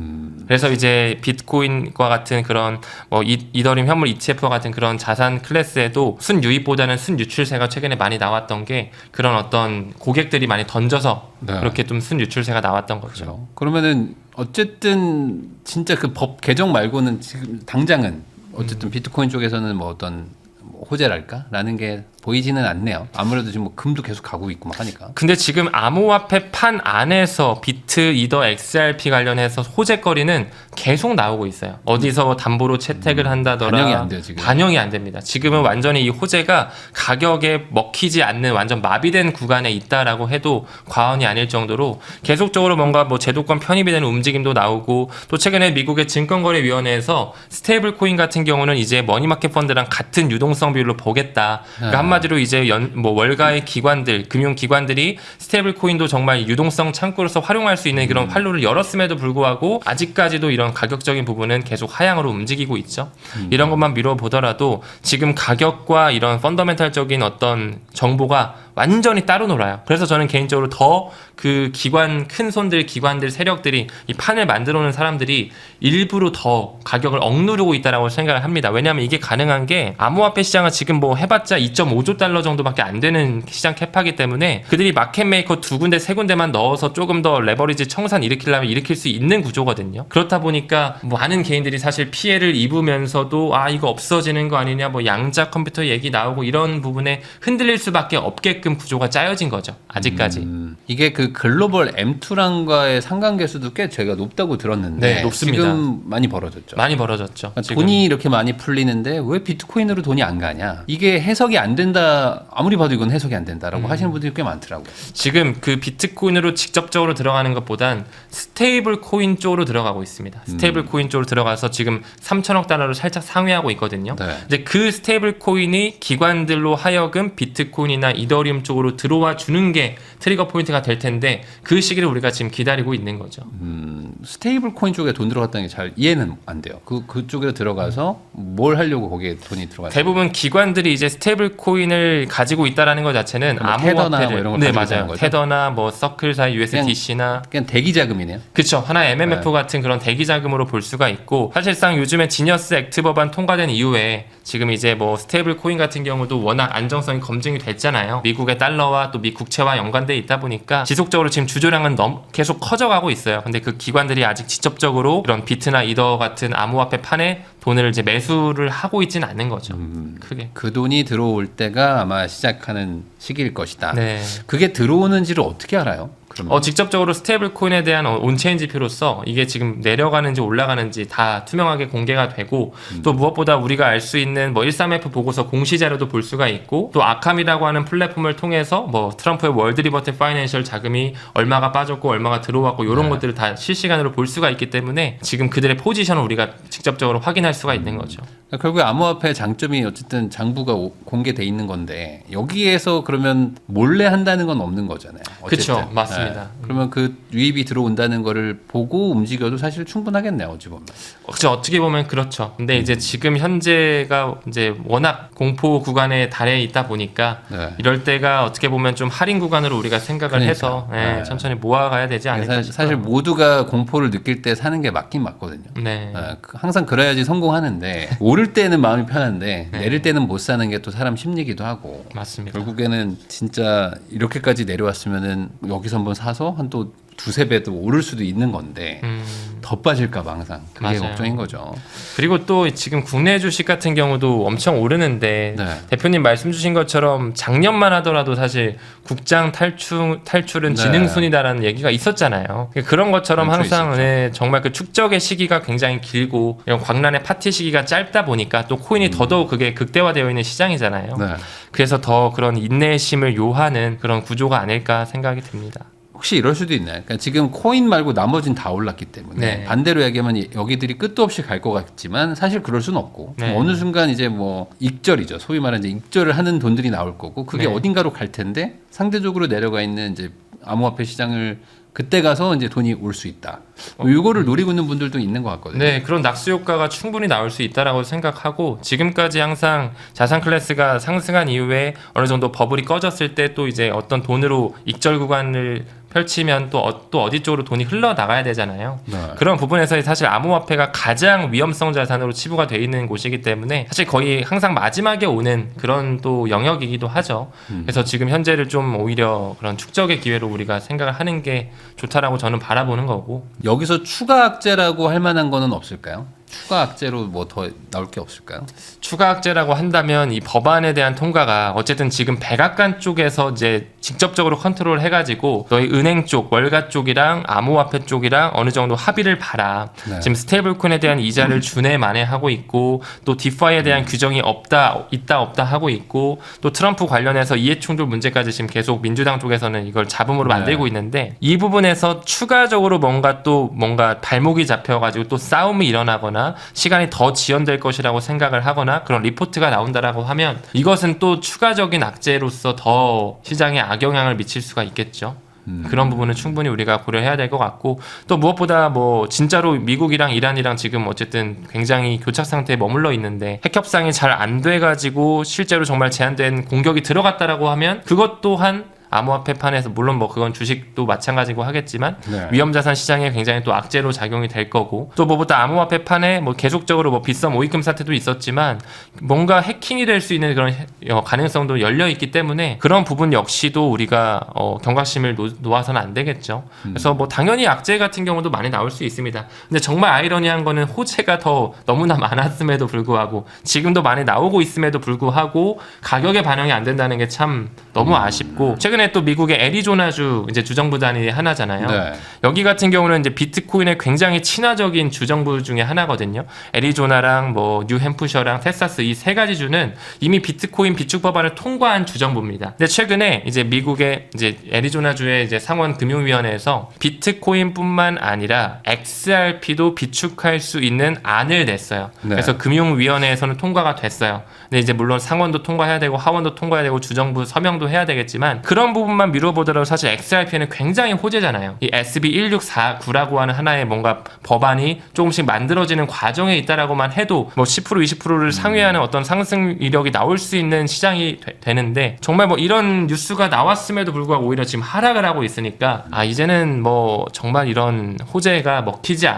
그래서 이제 비트코인과 같은 그런 뭐 이더리움 현물 ETF와 같은 그런 자산 클래스에도 순유입보다는 순유출세가 최근에 많이 나왔던 게, 그런 어떤 고객들이 많이 던져서 네. 그렇게 좀 순유출세가 나왔던 거죠. 그렇죠. 그러면은 어쨌든 진짜 그 법 개정 말고는 지금 당장은 어쨌든 비트코인 쪽에서는 뭐 어떤 호재랄까라는 게 보이지는 않네요. 아무래도 지금 뭐 금도 계속 가고 있고 막 하니까. 근데 지금 암호화폐 판 안에서 비트, 이더, XRP 관련해서 호재거리는 계속 나오고 있어요. 어디서 담보로 채택을 한다더라. 반영이 안 돼요, 지금. 반영이 안 됩니다. 지금은 완전히 이 호재가 가격에 먹히지 않는 완전 마비된 구간에 있다라고 해도 과언이 아닐 정도로 계속적으로 뭔가 뭐 제도권 편입이 되는 움직임도 나오고, 또 최근에 미국의 증권거래위원회에서 스테이블 코인 같은 경우는 이제 머니마켓 펀드랑 같은 유동성 비율로 보겠다. 그러니까 한마디로 이제 뭐 월가의 기관들, 금융 기관들이 스테이블 코인도 정말 유동성 창구로서 활용할 수 있는 그런 활로를 열었음에도 불구하고 아직까지도 이런 가격적인 부분은 계속 하향으로 움직이고 있죠. 이런 것만 미뤄보더라도 지금 가격과 이런 펀더멘탈적인 어떤 정보가 완전히 따로 놀아요. 그래서 저는 개인적으로 더 그 기관, 큰 손들, 기관들, 세력들이 이 판을 만들어 오는 사람들이 일부러 더 가격을 억누르고 있다라고 생각을 합니다. 왜냐하면 이게 가능한 게 암호화폐 시장은 지금 뭐 해봤자 2.5조 달러 정도밖에 안 되는 시장 캐파기 때문에 그들이 마켓메이커 2군데, 3군데만 넣어서 조금 더 레버리지 청산 일으키려면 일으킬 수 있는 구조거든요. 그렇다 보니까 많은 개인들이 사실 피해를 입으면서도 아 이거 없어지는 거 아니냐, 뭐 양자 컴퓨터 얘기 나오고 이런 부분에 흔들릴 수밖에 없게끔 구조가 짜여진 거죠. 아직까지. 이게 그 글로벌 M2랑과의 상관계수도 꽤 제가 높다고 들었는데 네, 높습니다. 지금 많이 벌어졌죠. 많이 벌어졌죠. 그러니까 지금. 돈이 이렇게 많이 풀리는데 왜 비트코인으로 돈이 안 가냐? 이게 해석이 안 된다. 아무리 봐도 이건 해석이 안 된다라고 하시는 분들이 꽤 많더라고요. 지금 그 비트코인으로 직접적으로 들어가는 것보단 스테이블 코인 쪽으로 들어가고 있습니다. 스테이블 코인 쪽으로 들어가서 지금 3천억 달러를 살짝 상회하고 있거든요. 네. 이제 그 스테이블 코인이 기관들로 하여금 비트코인이나 이더리움 쪽으로 들어와 주는 게 트리거 포인트가 될 텐데, 그 시기를 우리가 지금 기다리고 있는 거죠. 스테이블 코인 쪽에 돈 들어갔다는 게 잘 이해는 안 돼요. 그쪽에 들어가서 뭘 하려고 거기에 돈이 들어가요? 대부분 기관들이 이제 스테이블 코인을 가지고 있다라는 것 자체는 뭐 테더나 암호화폐를 뭐 이런 걸 네 가지고 있다는 맞아요. 거죠? 테더나 뭐 서클사이 USDC나 그냥 대기 자금이네요. 그렇죠. 하나의 MMF 네. 같은 그런 대기 자금으로 볼 수가 있고, 사실상 요즘에 지니어스 액트 법안 통과된 이후에 지금 이제 뭐 스테이블 코인 같은 경우도 워낙 안정성이 검증이 됐잖아요. 미국의 달러와 또 미 국채와 연관돼 있다 보니까 지속적으로 지금 주조량은 계속 커져가고 있어요. 근데 그 기관들이 아직 직접적으로 그런 비트나 이더 같은 암호화폐 판에 돈을 이제 매수를 하고 있지는 않는 거죠. 크게. 그 돈이 들어올 때가 아마 시작하는 시기일 것이다. 네. 그게 들어오는지를 어떻게 알아요? 그러면 직접적으로 스테이블 코인에 대한 온체인 지표로서 이게 지금 내려가는지 올라가는지 다 투명하게 공개가 되고, 또 무엇보다 우리가 알 수 있는 뭐 13F 보고서 공시 자료도 볼 수가 있고, 또 아캄이라고 하는 플랫폼을 통해서 뭐 트럼프의 월드 리버티 파이낸셜 자금이 얼마가 빠졌고 얼마가 들어왔고 이런 네. 것들을 다 실시간으로 볼 수가 있기 때문에 지금 그들의 포지션을 우리가 직접적으로 확인할 수가 있는 거죠. 그러니까 결국에 암호화폐 장점이 어쨌든 장부가 공개돼 있는 건데 여기에서 그러면 몰래 한다는 건 없는 거잖아요. 어쨌든. 그쵸, 맞습니다. 맞습니다. 그러면 그 유입이 들어온다는 거를 보고 움직여도 사실 충분하겠네요, 어찌 보면. 어떻게 보면 그렇죠. 근데 이제 지금 현재가 이제 워낙 공포 구간에 달해 있다 보니까 네. 이럴 때가 어떻게 보면 좀 할인 구간으로 우리가 생각을 그러니까. 해서 네. 천천히 모아가야 되지 않을까 싶어요. 사실 모두가 공포를 느낄 때 사는 게 맞긴 맞거든요. 네. 항상 그래야지 성공하는데 오를 때는 마음이 편한데 네. 내릴 때는 못 사는 게 또 사람 심리기도 하고 맞습니다. 결국에는 진짜 이렇게까지 내려왔으면은 여기서 한번 사서 한 또 두세 배도 오를 수도 있는 건데 더 빠질까 봐 항상 그게 맞아요. 걱정인 거죠. 그리고 또 지금 국내 주식 같은 경우도 엄청 오르는데 네. 대표님 말씀 주신 것처럼 작년만 하더라도 사실 국장 탈출은 네. 지능순이다라는 얘기가 있었잖아요. 그런 것처럼 그렇죠, 항상 있었죠. 네, 정말 그 축적의 시기가 굉장히 길고 이런 광란의 파티 시기가 짧다 보니까 또 코인이 더더욱 그게 극대화되어 있는 시장이잖아요. 네. 그래서 더 그런 인내심을 요하는 그런 구조가 아닐까 생각이 듭니다. 혹시 이럴 수도 있나요? 그러니까 지금 코인 말고 나머지는 다 올랐기 때문에 네. 반대로 얘기하면 여기들이 끝도 없이 갈 것 같지만 사실 그럴 수는 없고 네. 어느 순간 이제 뭐 익절이죠. 소위 말하는 이제 익절을 하는 돈들이 나올 거고 그게 네. 어딘가로 갈 텐데 상대적으로 내려가 있는 이제 암호화폐 시장을 그때 가서 이제 돈이 올 수 있다. 이거를 노리고 있는 분들도 있는 것 같거든요. 네, 그런 낙수 효과가 충분히 나올 수 있다라고 생각하고 지금까지 항상 자산 클래스가 상승한 이후에 어느 정도 버블이 꺼졌을 때 또 이제 어떤 돈으로 익절 구간을 펼치면 또 어디 쪽으로 돈이 흘러나가야 되잖아요. 네. 그런 부분에서 사실 암호화폐가 가장 위험성 자산으로 치부가 되어 있는 곳이기 때문에 사실 거의 항상 마지막에 오는 그런 또 영역이기도 하죠. 그래서 지금 현재를 좀 오히려 그런 축적의 기회로 우리가 생각을 하는 게 좋다라고 저는 바라보는 거고. 여기서 추가 악재라고 할 만한 거는 없을까요? 추가 악재로 뭐 더 나올 게 없을까요? 추가 악재라고 한다면 이 법안에 대한 통과가 어쨌든 지금 백악관 쪽에서 이제 직접적으로 컨트롤 해가지고 너희 은행 쪽, 월가 쪽이랑 암호화폐 쪽이랑 어느 정도 합의를 봐라. 네. 지금 스테이블코인에 대한 이자를 주네 마네 하고 있고 또 디파이에 대한 규정이 있다 없다 하고 있고 또 트럼프 관련해서 이해충돌 문제까지 지금 계속 민주당 쪽에서는 이걸 잡음으로 만들고 있는데 이 부분에서 추가적으로 뭔가 발목이 잡혀가지고 또 싸움이 일어나거나 시간이 더 지연될 것이라고 생각을 하거나 그런 리포트가 나온다라고 하면 이것은 또 추가적인 악재로서 더 시장에 악영향을 미칠 수가 있겠죠. 그런 부분은 충분히 우리가 고려해야 될 것 같고 또 무엇보다 뭐 진짜로 미국이랑 이란이랑 지금 어쨌든 굉장히 교착 상태에 머물러 있는데 핵 협상이 잘 안 돼가지고 실제로 정말 제한된 공격이 들어갔다라고 하면 그것 또한 암호화폐 판에서 물론 뭐 그건 주식도 마찬가지고 하겠지만 네. 위험자산 시장에 굉장히 또 악재로 작용이 될 거고 또 뭐보다 암호화폐 판에 뭐 계속적으로 뭐 빗썸 오입금 사태도 있었지만 뭔가 해킹이 될 수 있는 그런 가능성도 열려 있기 때문에 그런 부분 역시도 우리가 경각심을 놓아서는 안 되겠죠. 그래서 뭐 당연히 악재 같은 경우도 많이 나올 수 있습니다. 근데 정말 아이러니한 거는 호재가 더 너무나 많았음에도 불구하고 지금도 많이 나오고 있음에도 불구하고 가격에 반영이 안 된다는 게 참 너무 아쉽고 최근에 또 미국의 애리조나주 이제 주정부단이 하나잖아요. 네. 여기 같은 경우는 이제 비트코인에 굉장히 친화적인 주정부 중에 하나거든요. 애리조나랑 뭐 뉴햄프셔랑 텍사스 이 세 가지 주는 이미 비트코인 비축 법안을 통과한 주정부입니다. 근데 최근에 이제 미국의 이제 애리조나주의 이제 상원 금융위원회에서 비트코인뿐만 아니라 XRP도 비축할 수 있는 안을 냈어요. 네. 그래서 금융위원회에서는 통과가 됐어요. 근데 이제 물론 상원도 통과해야 되고 하원도 통과해야 되고 주정부 서명도 해야 되겠지만 그런 부분만 미뤄보더라도 사실 XRP는 굉장히 호재잖아요. 이 SB 1649라고 하는 하나의 뭔가 법안이 조금씩 만들어지는 과정에 있다라고만 해도 뭐 10% 20%를 상회하는 어떤 상승 이력이 나올 수 있는 시장이 되는데 정말 뭐 이런 뉴스가 나왔음에도 불구하고 오히려 지금 하락을 하고 있으니까 이제는 뭐 정말 이런 호재가 먹히지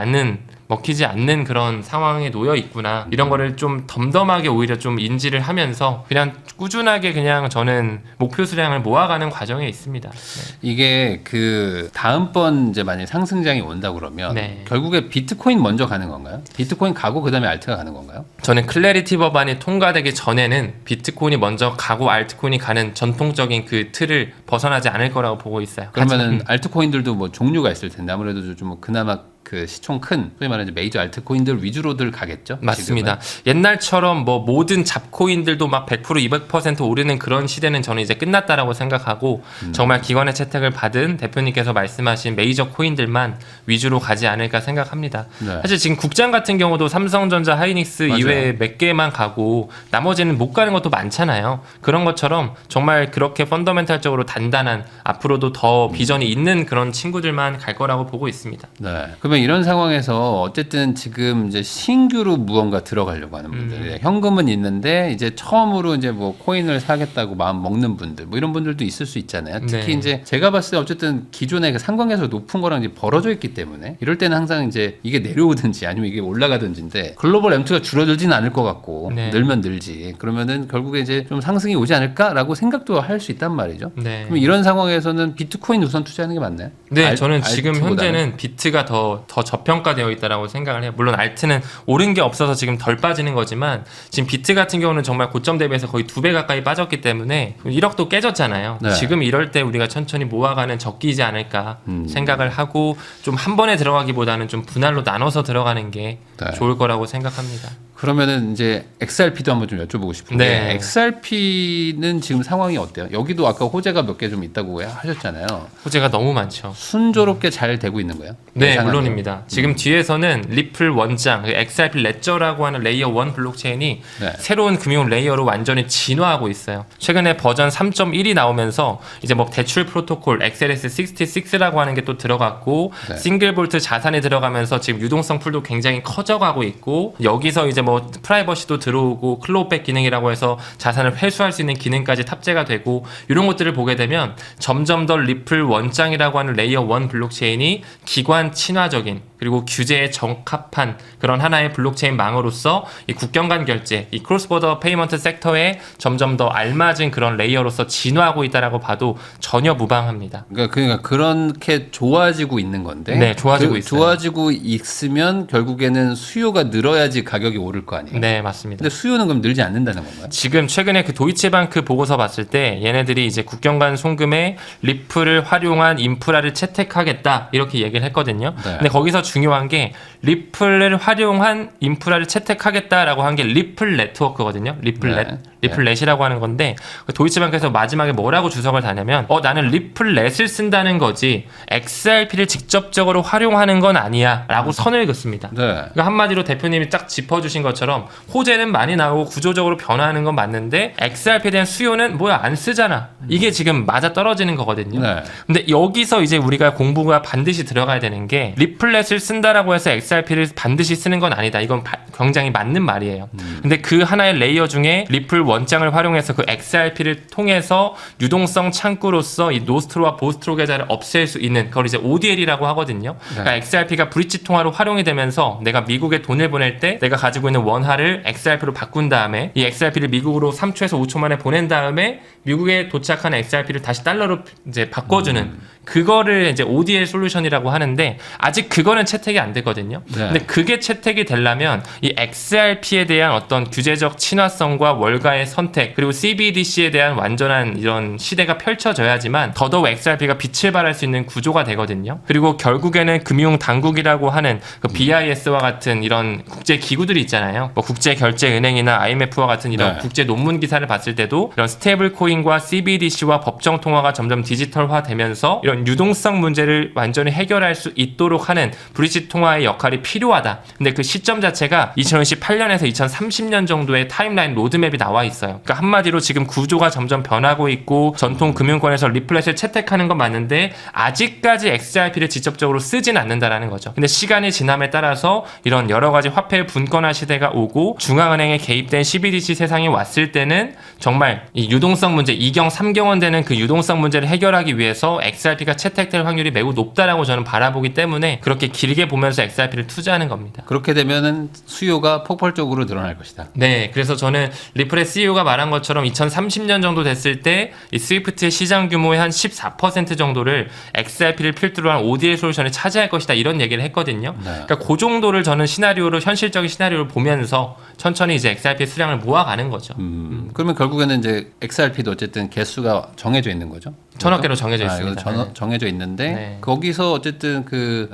않는 그런 상황에 놓여 있구나 이런 거를 좀 덤덤하게 오히려 좀 인지를 하면서 그냥 꾸준하게 그냥 저는 목표 수량을 모아가는 과정에 있습니다. 네. 이게 그 다음번 이제 만약 상승장이 온다 그러면 네. 결국에 비트코인 먼저 가는 건가요? 비트코인 가고 그다음에 알트가 가는 건가요? 저는 클래리티 법안이 통과되기 전에는 비트코인이 먼저 가고 알트코인이 가는 전통적인 그 틀을 벗어나지 않을 거라고 보고 있어요. 그러면은 알트코인들도 뭐 종류가 있을 텐데 아무래도 좀 그나마 그 시총 큰 소위 말하는 이제 메이저 알트코인들 위주로들 가겠죠. 맞습니다. 지금은. 옛날처럼 뭐 모든 잡코인들도 막 100% 200% 오르는 그런 시대는 저는 이제 끝났다라고 생각하고 정말 기관의 채택을 받은 대표님께서 말씀하신 메이저 코인들만 위주로 가지 않을까 생각합니다. 네. 사실 지금 국장 같은 경우도 삼성전자, 하이닉스 맞아요. 이외에 몇 개만 가고 나머지는 못 가는 것도 많잖아요. 그런 것처럼 정말 그렇게 펀더멘탈적으로 단단한 앞으로도 더 비전이 있는 그런 친구들만 갈 거라고 보고 있습니다. 네. 그러면 이런 상황에서 어쨌든 지금 이제 신규로 무언가 들어가려고 하는 분들, 현금은 있는데 이제 처음으로 이제 뭐 코인을 사겠다고 마음 먹는 분들, 뭐 이런 분들도 있을 수 있잖아요. 특히 네. 이제 제가 봤을 때 어쨌든 기존의 그 상관계에서 높은 거랑 이제 벌어져 있기 때문에 이럴 때는 항상 이제 이게 내려오든지 아니면 이게 올라가든지인데 글로벌 M2가 줄어들지는 않을 것 같고 네. 늘면 늘지. 그러면은 결국에 이제 좀 상승이 오지 않을까라고 생각도 할 수 있단 말이죠. 네. 그럼 이런 상황에서는 비트코인 우선 투자하는 게 맞나요? 네, 저는 지금 알트보다는? 현재는 비트가 더 저평가되어 있다라고 생각을 해요. 물론 알트는 오른 게 없어서 지금 덜 빠지는 거지만 지금 비트 같은 경우는 정말 고점 대비해서 거의 2배 가까이 빠졌기 때문에 1억도 깨졌잖아요. 네. 지금 이럴 때 우리가 천천히 모아가는 적기이지 않을까 생각을 하고 좀 한 번에 들어가기보다는 좀 분할로 나눠서 들어가는 게 네. 좋을 거라고 생각합니다. 그러면은 이제 XRP도 한번 좀 여쭤보고 싶은데 네. XRP는 지금 상황이 어때요? 여기도 아까 호재가 몇 개 좀 있다고 하셨잖아요. 호재가 너무 많죠. 순조롭게 잘 되고 있는 거예요? 네, 예상하기로? 물론입니다. 지금 뒤에서는 리플 원장, XRP 레저라고 하는 레이어 1 블록체인이 네. 새로운 금융 레이어로 완전히 진화하고 있어요. 최근에 버전 3.1이 나오면서 이제 뭐 대출 프로토콜 XLS66라고 하는 게 또 들어갔고 네. 싱글 볼트 자산이 들어가면서 지금 유동성 풀도 굉장히 커져가고 있고 여기서 이제 뭐 프라이버시도 들어오고 클로우백 기능이라고 해서 자산을 회수할 수 있는 기능까지 탑재가 되고 이런 것들을 보게 되면 점점 더 리플 원장이라고 하는 레이어 1 블록체인이 기관 친화적인 그리고 규제에 적합한 그런 하나의 블록체인 망으로서 이 국경 간 결제, 이 크로스보더 페이먼트 섹터에 점점 더 알맞은 그런 레이어로서 진화하고 있다라고 봐도 전혀 무방합니다. 그러니까 그렇게 좋아지고 있는 건데 네, 좋아지고 있어요. 좋아지고 있으면 결국에는 수요가 늘어야지 가격이 오를 거 아니에요? 네, 맞습니다. 근데 수요는 그럼 늘지 않는다는 건가요? 지금 최근에 그 도이체방크 보고서 봤을 때 얘네들이 이제 국경 간 송금에 리플을 활용한 인프라를 채택하겠다 이렇게 얘기를 했거든요. 네. 근데 거기서 중요한 게 리플을 활용한 인프라를 채택하겠다라고 한 게 리플 네트워크거든요. 리플넷. 네. 리플넷이라고 하는 건데 도이치방크에서 마지막에 뭐라고 주석을 다냐면 나는 리플넷을 쓴다는 거지 XRP를 직접적으로 활용하는 건 아니야 라고 선을 긋습니다. 네. 그러니까 한마디로 대표님이 딱 짚어주신 것처럼 호재는 많이 나오고 구조적으로 변화하는 건 맞는데 XRP에 대한 수요는 뭐야 안 쓰잖아. 이게 지금 맞아 떨어지는 거거든요. 네. 근데 여기서 이제 우리가 공부가 반드시 들어가야 되는 게 리플렛을 쓴다라고 해서 XRP를 반드시 쓰는 건 아니다. 이건 굉장히 맞는 말이에요. 근데 그 하나의 레이어 중에 리플 원장을 활용해서 그 XRP를 통해서 유동성 창구로서 이 노스트로와 보스트로 계좌를 없앨 수 있는 그걸 이제 ODL이라고 하거든요. 그러니까 XRP가 브릿지 통화로 활용이 되면서 내가 미국에 돈을 보낼 때 내가 가지고 있는 원화를 XRP로 바꾼 다음에 이 XRP를 미국으로 3초에서 5초 만에 보낸 다음에 미국에 도착한 XRP를 다시 달러로 이제 바꿔주는 그거를 이제 ODL 솔루션이라고 하는데 아직 그거는 채택이 안 되거든요. 네. 근데 그게 채택이 되려면 이 XRP에 대한 어떤 규제적 친화성과 월가의 선택 그리고 CBDC에 대한 완전한 이런 시대가 펼쳐져야지만 더더욱 XRP가 빛을 발할 수 있는 구조가 되거든요. 그리고 결국에는 금융 당국이라고 하는 그 BIS와 같은 이런 국제 기구들이 있잖아요. 뭐 국제결제은행이나 IMF와 같은 이런 네. 국제 논문 기사를 봤을 때도 이런 스테이블 코인과 CBDC와 법정 통화가 점점 디지털화되면서 이런 유동성 문제를 완전히 해결할 수 있도록 하는 브릿지 통화의 역할이 필요하다. 근데 그 시점 자체가 2018년에서 2030년 정도의 타임라인 로드맵이 나와 있어요. 그러니까 한마디로 지금 구조가 점점 변하고 있고 전통 금융권에서 리플렛을 채택하는 건 맞는데 아직까지 XRP를 직접적으로 쓰진 않는다라는 거죠. 근데 시간이 지남에 따라서 이런 여러 가지 화폐 분권화 시대가 오고 중앙은행에 개입된 CBDC 세상이 왔을 때는 정말 이 유동성 문제 2경 3경원 되는 그 유동성 문제를 해결하기 위해서 XRP가 채택될 확률이 매우 높다라고 저는 바라보기 때문에 그렇게 길게 보면서 XRP를 투자하는 겁니다. 그렇게 되면은 수요가 폭발적으로 늘어날 것이다. 네, 그래서 저는 리플의 CEO가 말한 것처럼 2030년 정도 됐을 때 이 스위프트의 시장 규모의 한 14% 정도를 XRP를 필두로 한 ODL 솔루션이 차지할 것이다 이런 얘기를 했거든요. 네. 그러니까 그 정도를 저는 시나리오로 현실적인 시나리오를 보면서 천천히 이제 XRP의 수량을 모아가는 거죠. 그러면 결국에는 이제 XRP도 어쨌든 개수가 정해져 있는 거죠. 1000억 개로 정해져 이거 있습니다. 네. 정해져 있는데 네. 거기서 어쨌든 그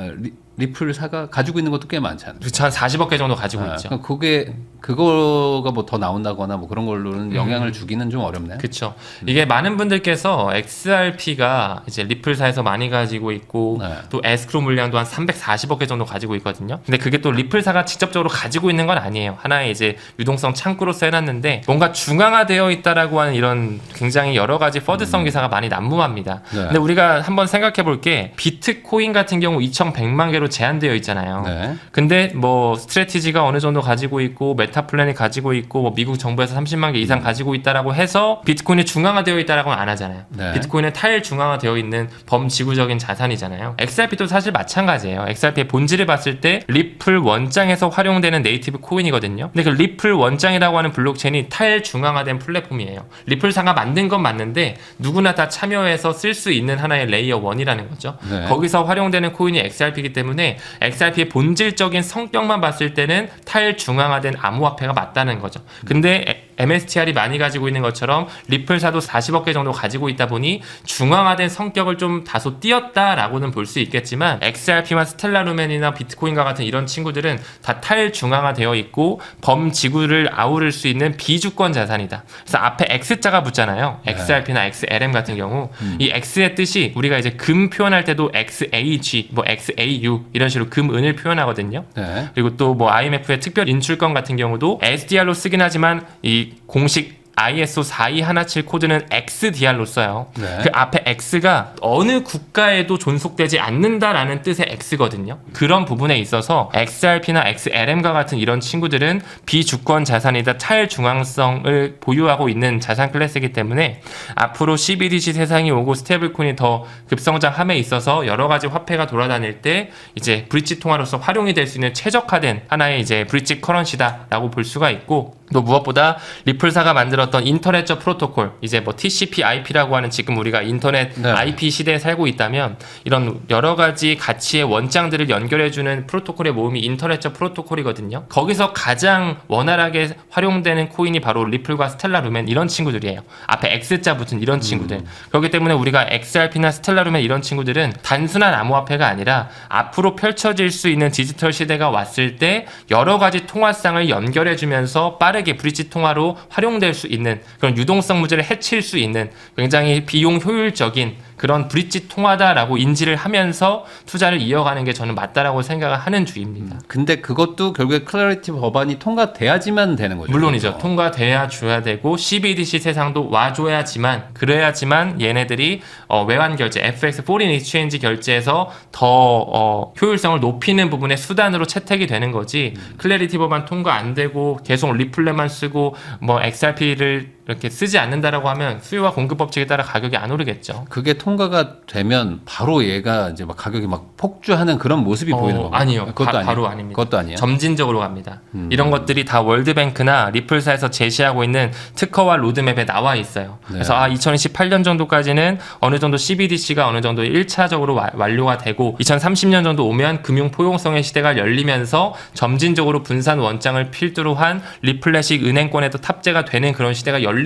리플사가 가지고 있는 것도 꽤 많잖아요. 그렇죠. 한 40억 개 정도 가지고 있죠. 그러니까 그거가 뭐 더 나온다거나 뭐 그런 걸로는 영향을 주기는 좀 어렵네요. 그렇죠. 이게 많은 분들께서 XRP가 이제 리플사에서 많이 가지고 있고 네. 또 에스크로 물량도 한 340억 개 정도 가지고 있거든요. 근데 그게 또 리플사가 직접적으로 가지고 있는 건 아니에요. 하나의 이제 유동성 창구로서 해놨는데 뭔가 중앙화되어 있다라고 하는 이런 굉장히 여러 가지 퍼드성 기사가 많이 난무합니다. 네. 근데 우리가 한번 생각해 볼 게 비트코인 같은 경우 2,100만 개로 제한되어 있잖아요. 네. 근데 뭐 스트래티지가 어느 정도 가지고 있고 메타플랜이 가지고 있고 뭐 미국 정부에서 30만 개 이상 가지고 있다라고 해서 비트코인이 중앙화되어 있다라고는 안 하잖아요. 네. 비트코인은 탈중앙화되어 있는 범지구적인 자산이잖아요. XRP도 사실 마찬가지예요. XRP의 본질을 봤을 때 리플 원장에서 활용되는 네이티브 코인이거든요. 근데 그 리플 원장이라고 하는 블록체인이 탈중앙화된 플랫폼이에요. 리플사가 만든 건 맞는데 누구나 다 참여해서 쓸 수 있는 하나의 레이어 1이라는 거죠. 네. 거기서 활용되는 코인이 XRP이기 때문에 XRP의 본질적인 성격만 봤을 때는 탈중앙화된 암호화폐가 맞다는 거죠. 근데 MSTR이 많이 가지고 있는 것처럼 리플사도 40억 개 정도 가지고 있다 보니 중앙화된 성격을 좀 다소 띄었다라고는 볼 수 있겠지만 XRP와 스텔라루멘이나 비트코인과 같은 이런 친구들은 다 탈중앙화되어 있고 범지구를 아우를 수 있는 비주권 자산이다. 그래서 앞에 X자가 붙잖아요. 네. XRP나 XLM 같은 경우 이 X의 뜻이 우리가 이제 금 표현할 때도 XAG, 뭐 XAU 이런 식으로 금, 은을 표현하거든요. 네. 그리고 또 뭐 IMF의 특별 인출권 같은 경우도 SDR로 쓰긴 하지만 이 공식 ISO 4217 코드는 XDR로 써요. 네. 그 앞에 X가 어느 국가에도 존속되지 않는다라는 뜻의 X거든요. 그런 부분에 있어서 XRP나 XLM과 같은 이런 친구들은 비주권 자산이다 탈중앙성을 보유하고 있는 자산 클래스이기 때문에 앞으로 CBDC 세상이 오고 스테이블코인이 더 급성장함에 있어서 여러 가지 화폐가 돌아다닐 때 이제 브릿지 통화로서 활용이 될 수 있는 최적화된 하나의 이제 브릿지 커런시다라고 볼 수가 있고 또 무엇보다 리플사가 만들었던 인터넷적 프로토콜 이제 뭐 TCP/IP라고 하는 지금 우리가 인터넷 네. IP 시대에 살고 있다면 이런 여러 가지 가치의 원장들을 연결해주는 프로토콜의 모음이 인터넷적 프로토콜이거든요. 거기서 가장 원활하게 활용되는 코인이 바로 리플과 스텔라루멘 이런 친구들이에요. 앞에 X자 붙은 이런 친구들. 그렇기 때문에 우리가 XRP나 스텔라루멘 이런 친구들은 단순한 암호화폐가 아니라 앞으로 펼쳐질 수 있는 디지털 시대가 왔을 때 여러 가지 통화상을 연결해주면서 빠르게 브릿지 통화로 활용될 수 있는 그런 유동성 문제를 해칠 수 있는 굉장히 비용 효율적인 그런 브릿지 통화다라고 인지를 하면서 투자를 이어가는 게 저는 맞다라고 생각을 하는 주의입니다. 근데 그것도 결국에 클래리티 법안이 통과돼야지만 되는 거죠. 물론이죠. 그렇죠? 통과돼야 줘야 되고 CBDC 세상도 와줘야지만 그래야지만 얘네들이 외환 결제, FX Foreign Exchange 결제에서 더 효율성을 높이는 부분의 수단으로 채택이 되는 거지. 클래리티 법안 통과 안 되고 계속 리플레만 쓰고 뭐 XRP를 이렇게 쓰지 않는다라고 하면 수요와 공급 법칙에 따라 가격이 안 오르겠죠. 그게 통과가 되면 바로 얘가 이제 막 가격이 막 폭주하는 그런 모습이 보이는 건가요? 아니요. 그것도 아니에요. 바로 아닙니다. 그것도 아니에요. 점진적으로 갑니다. 이런 것들이 다 월드뱅크나 리플사에서 제시하고 있는 특허와 로드맵에 나와 있어요. 네. 그래서 2028년 정도까지는 어느 정도 CBDC가 어느 정도 1차적으로 완료가 되고 2030년 정도 오면 금융 포용성의 시대가 열리면서 점진적으로 분산 원장을 필두로 한 리플렛식 은행권에도 탑재가 되는 그런 시대가 열린다.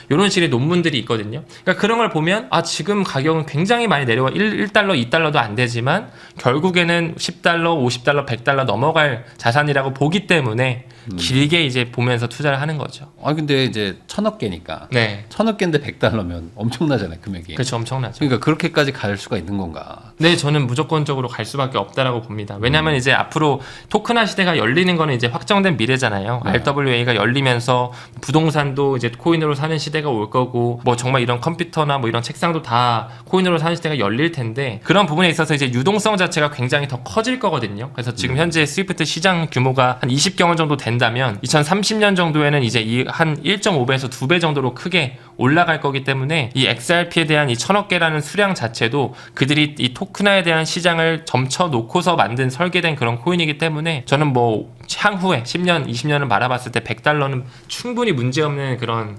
이런 식의 논문들이 있거든요. 그러니까 그런 걸 보면 지금 가격은 굉장히 많이 내려와 1달러, 2달러도 안 되지만 결국에는 10달러, 50달러, 100달러 넘어갈 자산이라고 보기 때문에 길게 이제 보면서 투자를 하는 거죠. 근데 이제 1,000억 개니까. 네. 1,000억 개인데 100달러면 엄청나잖아요, 금액이. 그렇죠. 엄청나죠. 그러니까 그렇게까지 갈 수가 있는 건가? 네, 저는 무조건적으로 갈 수밖에 없다라고 봅니다. 왜냐하면 이제 앞으로 토큰화 시대가 열리는 거는 이제 확정된 미래잖아요. 네. RWA가 열리면서 부동산도 이제 코인으로 사는 시대가 올 거고, 뭐 정말 이런 컴퓨터나 뭐 이런 책상도 다 코인으로 사는 시대가 열릴 텐데, 그런 부분에 있어서 이제 유동성 자체가 굉장히 더 커질 거거든요. 그래서 지금 현재 스위프트 시장 규모가 한 20경원 정도 된다면 2030년 정도에는 이제 한 1.5배에서 2배 정도로 크게 올라갈 거기 때문에 이 XRP에 대한 이 1,000억 개라는 수량 자체도 그들이 이 토큰화에 대한 시장을 점쳐 놓고서 만든 설계된 그런 코인이기 때문에 저는 뭐 향후에 10년, 20년을 바라봤을 때 100달러는 충분히 문제없는 그런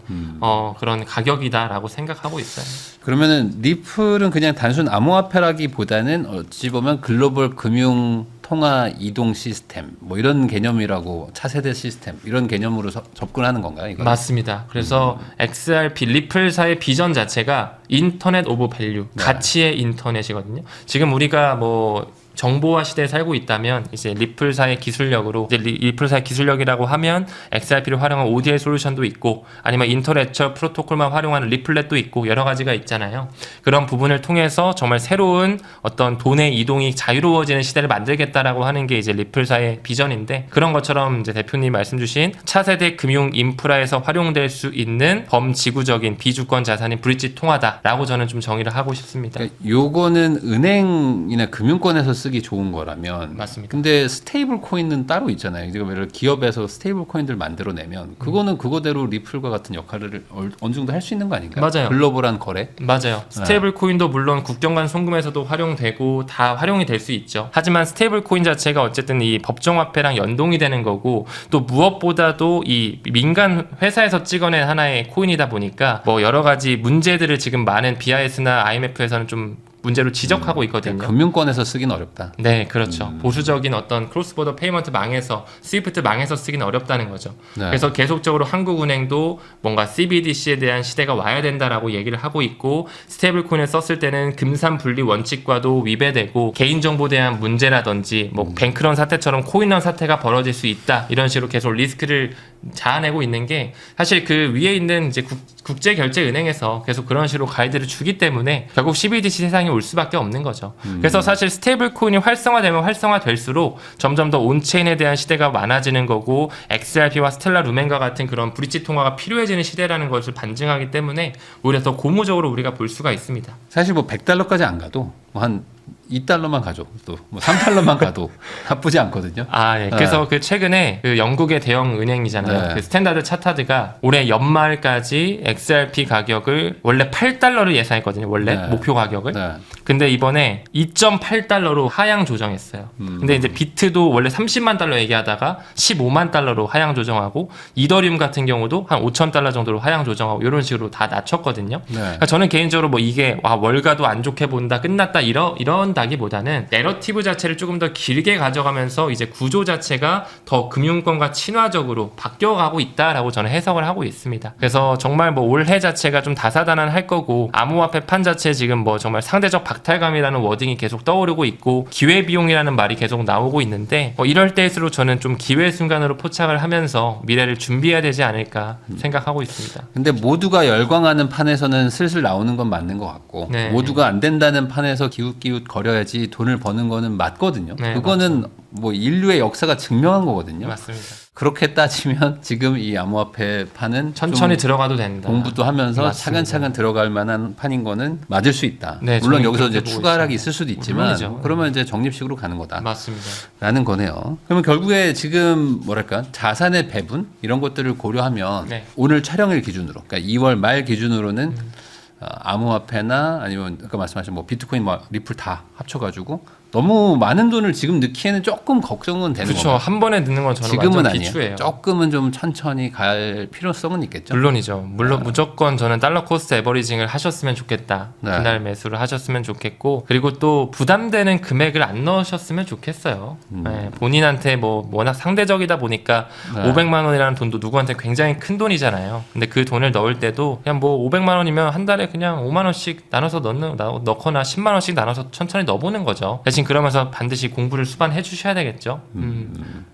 그런 가격이다라고 생각하고 있어요. 그러면은 리플은 그냥 단순 암호화폐라기보다는 어찌 보면 글로벌 금융 통화 이동 시스템 뭐 이런 개념이라고 차세대 시스템 이런 개념으로 접근하는 건가요? 이거? 맞습니다. 그래서 XRP 리플사의 비전 자체가 인터넷 오브 밸류, 네. 가치의 인터넷이거든요. 지금 우리가 뭐 정보화 시대에 살고 있다면 이제 리플사의 기술력으로, 이제 리플사의 기술력이라고 하면 XRP를 활용한 ODL 솔루션도 있고 아니면 인터레처 프로토콜만 활용하는 리플렛도 있고 여러 가지가 있잖아요. 그런 부분을 통해서 정말 새로운 어떤 돈의 이동이 자유로워지는 시대를 만들겠다라고 하는 게 이제 리플사의 비전인데, 그런 것처럼 이제 대표님 말씀 주신 차세대 금융 인프라에서 활용될 수 있는 범지구적인 비주권 자산인 브릿지 통화다라고 저는 좀 정의를 하고 싶습니다. 그러니까 요거는 은행이나 금융권에서 쓰기 좋은 거라면 맞습니다. 근데 스테이블 코인은 따로 있잖아요. 지금 예를 들어 기업에서 스테이블 코인들 만들어내면 그거는 그거대로 리플과 같은 역할을 어느 정도 할 수 있는 거 아닌가요? 맞아요. 글로벌한 거래? 맞아요. 스테이블 코인도 물론 국경 간 송금에서도 활용되고 다 활용이 될 수 있죠. 하지만 스테이블 코인 자체가 어쨌든 이 법정화폐랑 연동이 되는 거고, 또 무엇보다도 이 민간 회사에서 찍어낸 하나의 코인이다 보니까 뭐 여러 가지 문제들을 지금 많은 BIS나 IMF에서는 좀 문제로 지적하고 있거든요. 금융권에서 쓰기는 어렵다. 네, 그렇죠. 보수적인 어떤 크로스보더 페이먼트 망해서, 스위프트 망해서 쓰기는 어렵다는 거죠. 네. 그래서 계속적으로 한국은행도 뭔가 CBDC에 대한 시대가 와야 된다라고 얘기를 하고 있고, 스테이블 코인을 썼을 때는 금산 분리 원칙과도 위배되고 개인정보에 대한 문제라든지 뭐 뱅크런 사태처럼 코인런 사태가 벌어질 수 있다, 이런 식으로 계속 리스크를 자아내고 있는 게, 사실 그 위에 있는 이제 국제결제은행에서 계속 그런 식으로 가이드를 주기 때문에 결국 CBDC 세상이 올 수밖에 없는 거죠. 그래서 사실 스테이블 코인이 활성화되면 활성화될수록 점점 더 온체인에 대한 시대가 많아지는 거고, XRP와 스텔라 루멘과 같은 그런 브릿지 통화가 필요해지는 시대라는 것을 반증하기 때문에 오히려 더 고무적으로 우리가 볼 수가 있습니다. 사실 뭐 100달러까지 안 가도 뭐 한 2달러만 가죠. 또 뭐 3달러만 가도 나쁘지 않거든요. 아, 예. 그래서 그 최근에 그 영국의 대형 은행이잖아요. 네. 그 스탠다드 차타드가 올해 연말까지 XRP 가격을 원래 8달러를 예상했거든요. 원래 네. 목표 가격을. 네. 근데 이번에 2.8달러로 하향 조정했어요. 근데 이제 비트도 원래 30만 달러 얘기하다가 15만 달러로 하향 조정하고, 이더리움 같은 경우도 한 5천 달러 정도로 하향 조정하고 이런 식으로 다 낮췄거든요. 네. 그러니까 저는 개인적으로 뭐 이게 월가도 안 좋게 본다, 끝났다 이런다기보다는 내러티브 자체를 조금 더 길게 가져가면서 이제 구조 자체가 더 금융권과 친화적으로 바뀌어가고 있다라고 저는 해석을 하고 있습니다. 그래서 정말 뭐 올해 자체가 좀 다사다난할 거고, 암호화폐 판 자체 지금 뭐 정말 상대적 박탈감이라는 워딩이 계속 떠오르고 있고, 기회비용이라는 말이 계속 나오고 있는데, 이럴 때일수록 저는 좀 기회 순간으로 포착을 하면서 미래를 준비해야 되지 않을까 생각하고 있습니다. 근데 모두가 열광하는 판에서는 슬슬 나오는 건 맞는 것 같고, 네. 모두가 안 된다는 판에서 기웃기웃 거려야지 돈을 버는 거는 맞거든요. 네, 그거는 뭐 인류의 역사가 증명한 거거든요. 맞습니다. 그렇게 따지면 지금 이 암호화폐 판은 천천히 좀 들어가도 된다. 공부도 하면서 맞습니다. 차근차근 들어갈 만한 판인 거는 맞을 수 있다. 네, 물론 저는 여기서 그렇게 이제 보고 추가락이 있습니다. 있을 수도 있지만 물론이죠. 그러면 이제 적립식으로 가는 거다. 맞습니다. 라는 거네요. 그러면 결국에 지금 뭐랄까 자산의 배분 이런 것들을 고려하면 네. 오늘 촬영일 기준으로, 그러니까 2월 말 기준으로는 암호화폐나 아니면 아까 말씀하신 뭐 비트코인, 뭐 리플 다 합쳐가지고 너무 많은 돈을 지금 넣기에는 조금 걱정은 되는 그렇죠. 거죠. 한 번에 넣는 건 저는 지금은 완전 아니에요. 비추예요. 조금은 좀 천천히 갈 필요성은 있겠죠. 물론이죠. 물론 무조건 저는 달러 코스트 에버리징을 하셨으면 좋겠다. 네. 그날 매수를 하셨으면 좋겠고, 그리고 또 부담되는 금액을 안 넣으셨으면 좋겠어요. 네, 본인한테 뭐 워낙 상대적이다 보니까 네. 500만 원이라는 돈도 누구한테 굉장히 큰 돈이잖아요. 근데 그 돈을 넣을 때도 그냥 뭐 500만 원이면 한 달에 그냥 5만 원씩 나눠서 넣거나 10만 원씩 나눠서 천천히 넣어보는 거죠. 대신 그러면서 반드시 공부를 수반해 주셔야 되겠죠.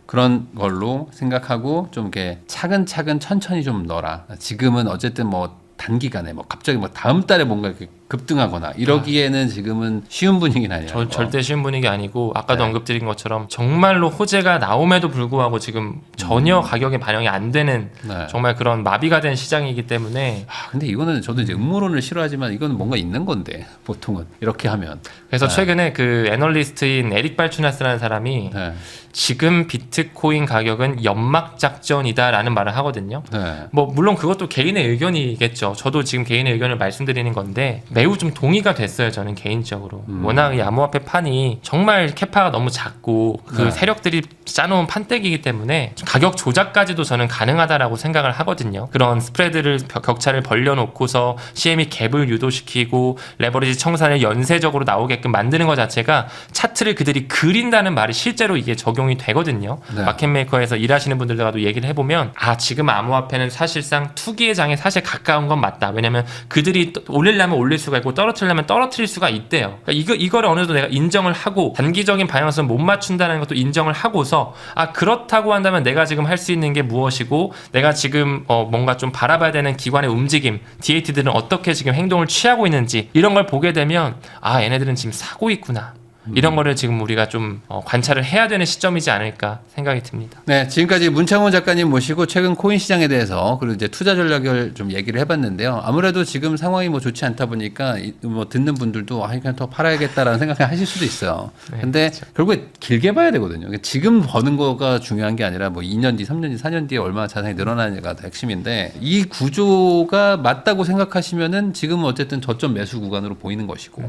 그런 걸로 생각하고 좀 이렇게 차근차근 천천히 좀 넣어라. 지금은 어쨌든 뭐 단기간에 뭐 갑자기 뭐 다음 달에 뭔가 이렇게 급등하거나 이러기에는 지금은 쉬운 분위기는 아니에요. 절대 쉬운 분위기 아니고, 아까도 네. 언급드린 것처럼 정말로 호재가 나옴에도 불구하고 지금 전혀 가격에 반영이 안 되는 네. 정말 그런 마비가 된 시장이기 때문에, 근데 이거는 저도 이제 음모론을 싫어하지만 이거는 뭔가 있는 건데 보통은 이렇게 하면. 그래서 최근에 그 애널리스트인 에릭 발추나스라는 사람이 네. 지금 비트코인 가격은 연막 작전이다라는 말을 하거든요. 네. 뭐 물론 그것도 개인의 의견이겠죠. 저도 지금 개인의 의견을 말씀드리는 건데 매우 좀 동의가 됐어요. 저는 개인적으로. 워낙 이 암호화폐 판이 정말 캐파가 너무 작고 그 네. 세력들이 짜놓은 판때기이기 때문에 가격 조작까지도 저는 가능하다라고 생각을 하거든요. 그런 스프레드를 격차를 벌려놓고서 CME 갭을 유도시키고 레버리지 청산을 연쇄적으로 나오게끔 만드는 것 자체가 차트를 그들이 그린다는 말이 실제로 이게 적용이 되거든요. 네. 마켓메이커에서 일하시는 분들과도 얘기를 해보면 지금 암호화폐는 사실상 투기의 장에 사실 가까운 건 맞다. 왜냐면 그들이 올리려면 올릴 수가 있고 떨어뜨리려면 떨어뜨릴 수가 있대요. 그러니까 이거를 어느 정도 내가 인정을 하고 단기적인 방향성을 못 맞춘다는 것도 인정을 하고서 그렇다고 한다면 내가 지금 할 수 있는 게 무엇이고 내가 지금 뭔가 좀 바라봐야 되는 기관의 움직임, DAT들은 어떻게 지금 행동을 취하고 있는지 이런 걸 보게 되면 얘네들은 지금 사고 있구나. 이런 거를 지금 우리가 좀 관찰을 해야 되는 시점이지 않을까 생각이 듭니다. 네, 지금까지 문창훈 작가님 모시고 최근 코인 시장에 대해서 그리고 이제 투자 전략을 좀 얘기를 해봤는데요. 아무래도 지금 상황이 뭐 좋지 않다 보니까 뭐 듣는 분들도 그냥 더 팔아야겠다라는 생각을 하실 수도 있어요. 네, 근데 그렇죠. 결국에 길게 봐야 되거든요. 지금 버는 거가 중요한 게 아니라 뭐 2년 뒤, 3년 뒤, 4년 뒤에 얼마나 자산이 늘어나느냐가 핵심인데 이 구조가 맞다고 생각하시면은 지금은 어쨌든 저점 매수 구간으로 보이는 것이고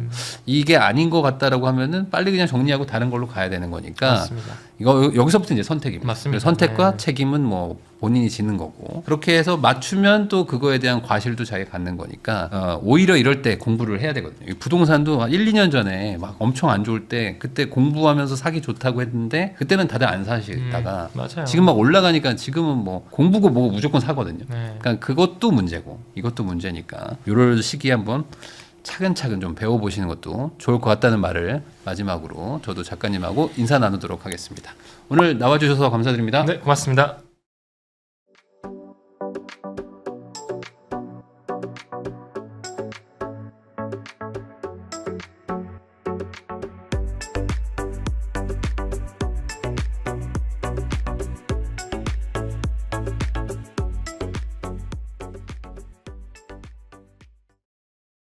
이게 아닌 것 같다라고 하면은 빨리 그냥 정리하고 다른 걸로 가야 되는 거니까 맞습니다. 이거 여기서부터 이제 선택입니다. 맞습니다. 선택과 네. 책임은 뭐 본인이 지는 거고 그렇게 해서 맞추면 또 그거에 대한 과실도 자기가 갖는 거니까 오히려 이럴 때 공부를 해야 되거든요. 부동산도 한 1, 2년 전에 막 엄청 안 좋을 때 그때 공부하면서 사기 좋다고 했는데 그때는 다들 안 사시다가 맞아요. 지금 막 올라가니까 지금은 뭐 공부고 뭐고 무조건 사거든요. 네. 그러니까 그것도 문제고 이것도 문제니까 이럴 시기에 한번 차근차근 좀 배워보시는 것도 좋을 것 같다는 말을 마지막으로 저도 작가님하고 인사 나누도록 하겠습니다. 오늘 나와주셔서 감사드립니다. 네, 고맙습니다.